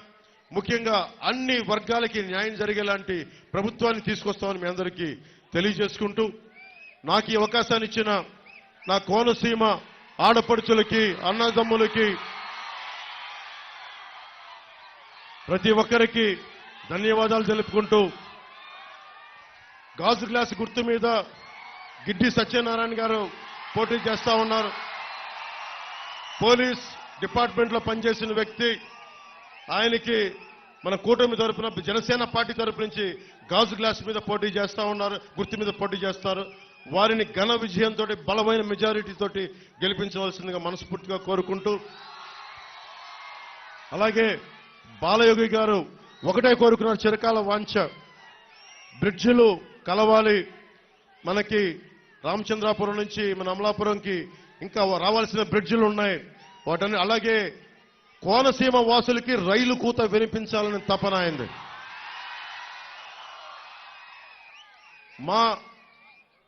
ముఖ్యంగా అన్ని వర్గాలకి న్యాయం జరిగేలాంటి ప్రభుత్వాన్ని తీసుకొస్తామని మీ అందరికీ తెలియజేసుకుంటూ, నాకు ఈ అవకాశాన్ని ఇచ్చిన నా కోనసీమ ఆడపడుచులకి, అన్నదమ్ములకి, ప్రతి ఒక్కరికి ధన్యవాదాలు తెలుపుకుంటూ, గాజు గ్లాస్ గుర్తు మీద గిడ్డి సత్యనారాయణ గారు పోటీ చేస్తా ఉన్నారు. పోలీస్ డిపార్ట్మెంట్లో పనిచేసిన వ్యక్తి. ఆయనకి మన కూటమి తరఫున, జనసేన పార్టీ తరఫు నుంచి గాజు గ్లాస్ మీద పోటీ చేస్తా ఉన్నారు, గుర్తు మీద పోటీ చేస్తారు. వారిని ఘన విజయంతో, బలమైన మెజారిటీ తోటి గెలిపించవలసిందిగా మనస్ఫూర్తిగా కోరుకుంటూ, అలాగే బాలయోగి గారు ఒకటే కోరుకున్నారు, చిరకాల వాంఛ, బ్రిడ్జిలు కలవాలి. మనకి రామచంద్రాపురం నుంచి మన అమలాపురంకి ఇంకా రావాల్సిన బ్రిడ్జిలు ఉన్నాయి వాటన్ని. అలాగే కోనసీమ వాసులకి రైలు కూత వినిపించాలని తపన అయింది. మా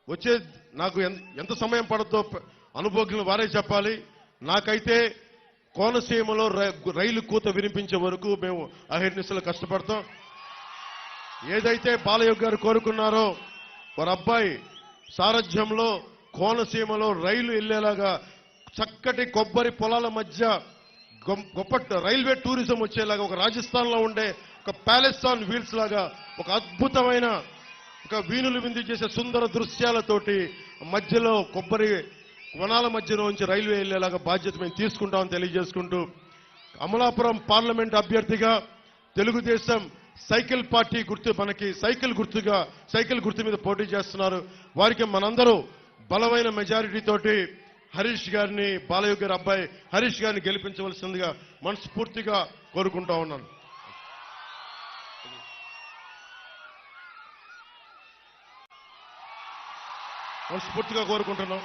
వచ్చే నాకు ఎంత సమయం పడుతుందో అనుభవజ్ఞులు వారే చెప్పాలి. నాకైతే కోనసీమలో రైలు కూత వినిపించే వరకు మేము అహర్నిశలు కష్టపడతాం. ఏదైతే బాలయోగి గారు కోరుకున్నారో వారి అబ్బాయి సారథ్యంలో కోనసీమలో రైలు వెళ్లేలాగా చక్కటి కొబ్బరి పొలాల మధ్య గొప్ప రైల్వే టూరిజం వచ్చేలాగా ఒక రాజస్థాన్ లో ఉండే ఒక ప్యాలెస్ ఆన్ వీల్స్ లాగా ఒక అద్భుతమైన ఒక వీణులు విందు చేసే సుందర దృశ్యాలతోటి మధ్యలో కొబ్బరి వనాల మధ్యలో నుంచి రైల్వే వెళ్లేలాగా బాధ్యత మేము తీసుకుంటామని తెలియజేసుకుంటూ, అమలాపురం పార్లమెంట్ అభ్యర్థిగా తెలుగుదేశం సైకిల్ పార్టీ గుర్తు, మనకి సైకిల్ గుర్తు మీద పోటీ చేస్తున్నారు. వారికి మనందరూ బలమైన మెజారిటీ తోటి హరీష్ గారిని, బాలయోగి గారి అబ్బాయి హరీష్ గారిని గెలిపించవలసిందిగా మనస్ఫూర్తిగా కోరుకుంటా ఉన్నాను. మనస్ఫూర్తిగా కోరుకుంటున్నాం.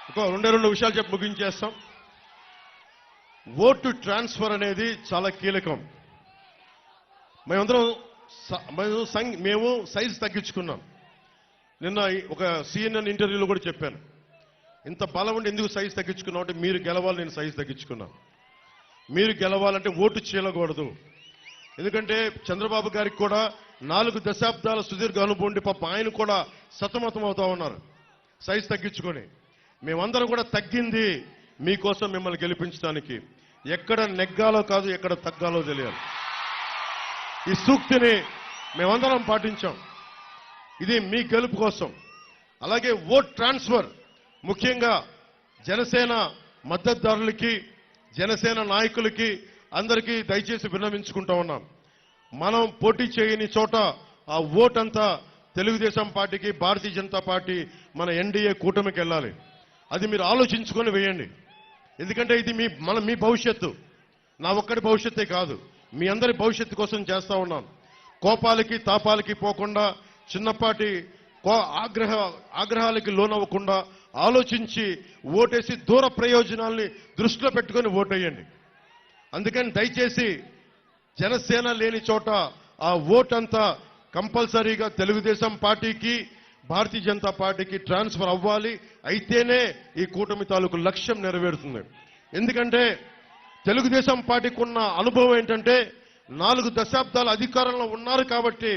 ఇంకో రెండు విషయాలు చెప్పి ముగించేస్తాం. ఓటు ట్రాన్స్ఫర్ అనేది చాలా కీలకం. మేము సైజ్ తగ్గించుకున్నాం. నిన్న ఒక CNN ఇంటర్వ్యూలో కూడా చెప్పాను, ఇంత బలం ఉండి ఎందుకు సైజ్ తగ్గించుకున్నాం అంటే మీరు గెలవాలి, నేను సైజ్ తగ్గించుకున్నాను. మీరు గెలవాలంటే ఓటు చీలకూడదు. ఎందుకంటే చంద్రబాబు గారికి కూడా 4 దశాబ్దాల సుదీర్ఘ అనుభవం ఉండి పాప ఆయన కూడా సతమతం అవుతా ఉన్నారు సైజ్ తగ్గించుకొని. మేమందరం కూడా తగ్గింది మీకోసం, మిమ్మల్ని గెలిపించడానికి. ఎక్కడ నెగ్గాలో కాదు, ఎక్కడ తగ్గాలో తెలియాలి. ఈ సూక్తిని మేమందరం పాటించాం. ఇది మీ గెలుపు కోసం. అలాగే ఓట్ ట్రాన్స్ఫర్ ముఖ్యంగా జనసేన మద్దతుదారులకి, జనసేన నాయకులకి అందరికీ దయచేసి విన్నవించుకుంటా ఉన్నాం. మనం పోటీ చేయని చోట ఆ ఓట్ అంతా తెలుగుదేశం పార్టీకి, భారతీయ జనతా పార్టీ, మన ఎన్డీఏ కూటమికి వెళ్ళాలి. అది మీరు ఆలోచించుకొని వేయండి. ఎందుకంటే ఇది మీ భవిష్యత్తు, నా ఒక్కడి భవిష్యత్తే కాదు, మీ అందరి భవిష్యత్తు కోసం చేస్తా ఉన్నాం. కోపాలకి తాపాలకి పోకుండా, చిన్నపాటి ఆగ్రహాలకి లోనవ్వకుండా ఆలోచించి ఓటేసి దూర ప్రయోజనాల్ని దృష్టిలో పెట్టుకొని ఓటేయండి. అందుకని దయచేసి జనసేన లేని చోట ఆ ఓట్ అంతా కంపల్సరీగా తెలుగుదేశం పార్టీకి, భారతీయ జనతా పార్టీకి ట్రాన్స్ఫర్ అవ్వాలి. అయితేనే ఈ కూటమి తాలూకు లక్ష్యం నెరవేరుతుంది. ఎందుకంటే తెలుగుదేశం పార్టీకి ఉన్న అనుభవం ఏంటంటే 4 దశాబ్దాల అధికారంలో ఉన్నారు కాబట్టి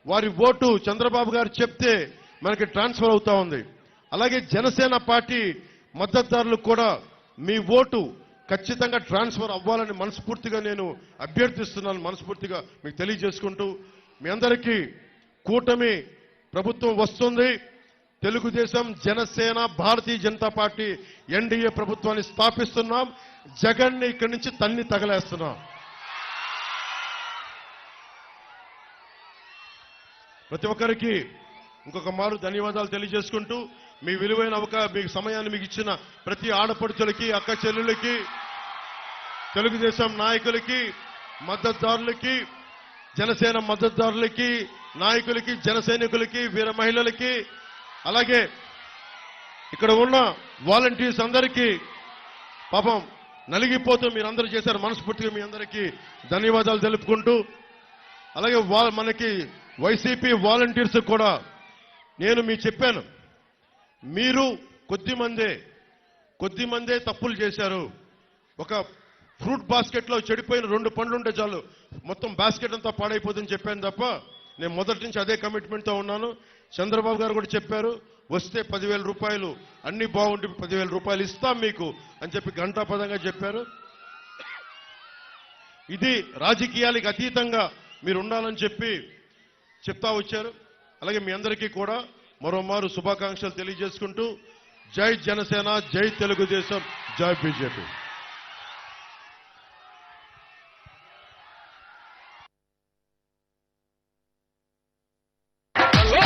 వారి ఓటు చంద్రబాబు గారు చెప్తే మనకి ట్రాన్స్ఫర్ అవుతా ఉంది. అలాగే జనసేన పార్టీ మద్దతుదారులకు కూడా మీ ఓటు ఖచ్చితంగా ట్రాన్స్ఫర్ అవ్వాలని మనస్ఫూర్తిగా నేను అభ్యర్థిస్తున్నాను. మనస్ఫూర్తిగా మీకు తెలియజేసుకుంటూ, మీ అందరికీ కూటమి ప్రభుత్వం వస్తుంది. తెలుగుదేశం, జనసేన, భారతీయ జనతా పార్టీ ఎన్డీఏ ప్రభుత్వాన్ని స్థాపిస్తున్నాం. జగన్ని ఇక్కడి నుంచి తన్ని తగలేస్తున్నాం. ప్రతి ఒక్కరికి ఇంకొక మారు ధన్యవాదాలు తెలియజేసుకుంటూ, మీ విలువైన మీకు సమయాన్ని మీకు ఇచ్చిన ప్రతి ఆడపడుచులకి, అక్క చెల్లెళ్ళకి, తెలుగుదేశం నాయకులకి, మద్దతుదారులకి, జనసేన మద్దతుదారులకి, నాయకులకి, జన సైనికులకి, వీర మహిళలకి, అలాగే ఇక్కడ ఉన్న వాలంటీర్స్ అందరికీ పాపం నలిగిపోతూ మీరందరూ చేశారు. మనస్ఫూర్తిగా మీ అందరికీ ధన్యవాదాలు తెలుపుకుంటూ, అలాగే మనకి వైసీపీ వాలంటీర్స్ కూడా నేను చెప్పాను, మీరు కొద్దిమందే తప్పులు చేశారు. ఒక ఫ్రూట్ బాస్కెట్ లో చెడిపోయిన 2 పండ్లు ఉంటే చాలు, మొత్తం బాస్కెట్ అంతా పాడైపోతుందని చెప్పాను తప్ప, నేను మొదటి నుంచి అదే కమిట్మెంట్తో ఉన్నాను. చంద్రబాబు గారు కూడా చెప్పారు, వస్తే 10,000 రూపాయలు అన్ని బాగుండి 10,000 రూపాయలు ఇస్తాం మీకు అని చెప్పి ఘంటాపదంగా చెప్పారు. ఇది రాజకీయాలకు అతీతంగా మీరు ఉండాలని చెప్తా వచ్చారు. అలాగే మీ అందరికీ కూడా మరోమారు శుభాకాంక్షలు తెలియజేసుకుంటూ, జై జనసేన, జై తెలుగుదేశం, జై బీజేపీ. Hello,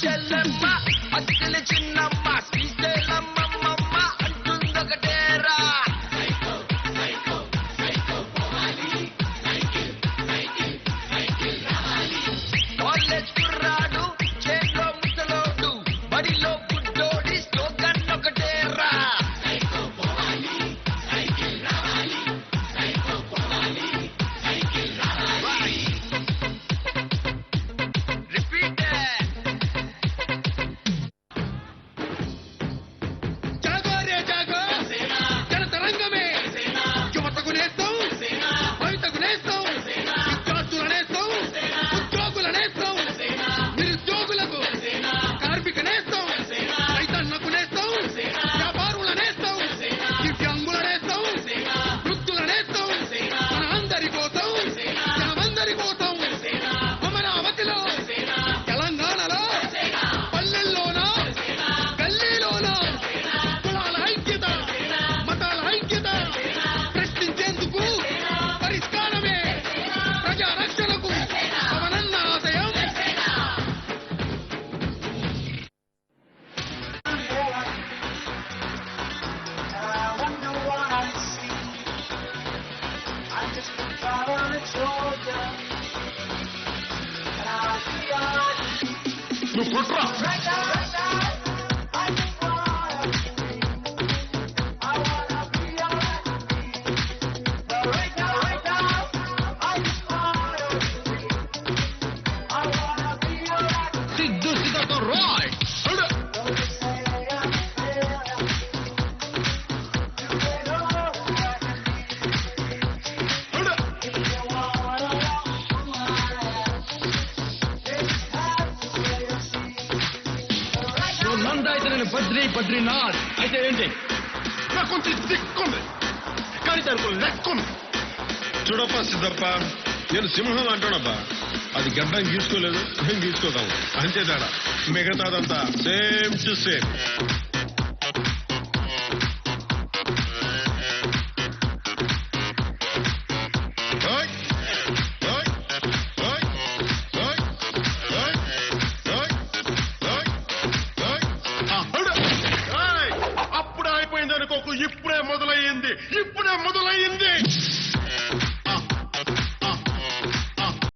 చెల్లెమ్మ అక్కల చిన్నమ్మ శ్రీశైలమ్మమ్మ అంటుందొకటేరా కాలేజ్ కుర్రాడు చేతిలో ముసలోడు బడిలో గుడ్డోడి స్లోగన్ ఒకటేరా నువ్వు కుట్రా సిద్ధు సిద్ధతో రాయ్ నందైతే నేను బద్రీనాథ్ అయితే ఏంటి నాకు కొంచెం దిక్కుంది కానీ దానికి లెక్కుంది. చూడప్ప సిద్ధప్ప, నేను సింహం అంటానబ్బా. అది గడ్డం గీసుకోలేదు, మేము గీసుకోదాము అంతే తేడా. మిగతాదంతా సేమ్ టు సేమ్. అప్పుడే అయిపోయింది అనుకోకు, ఇప్పుడే మొదలయ్యింది.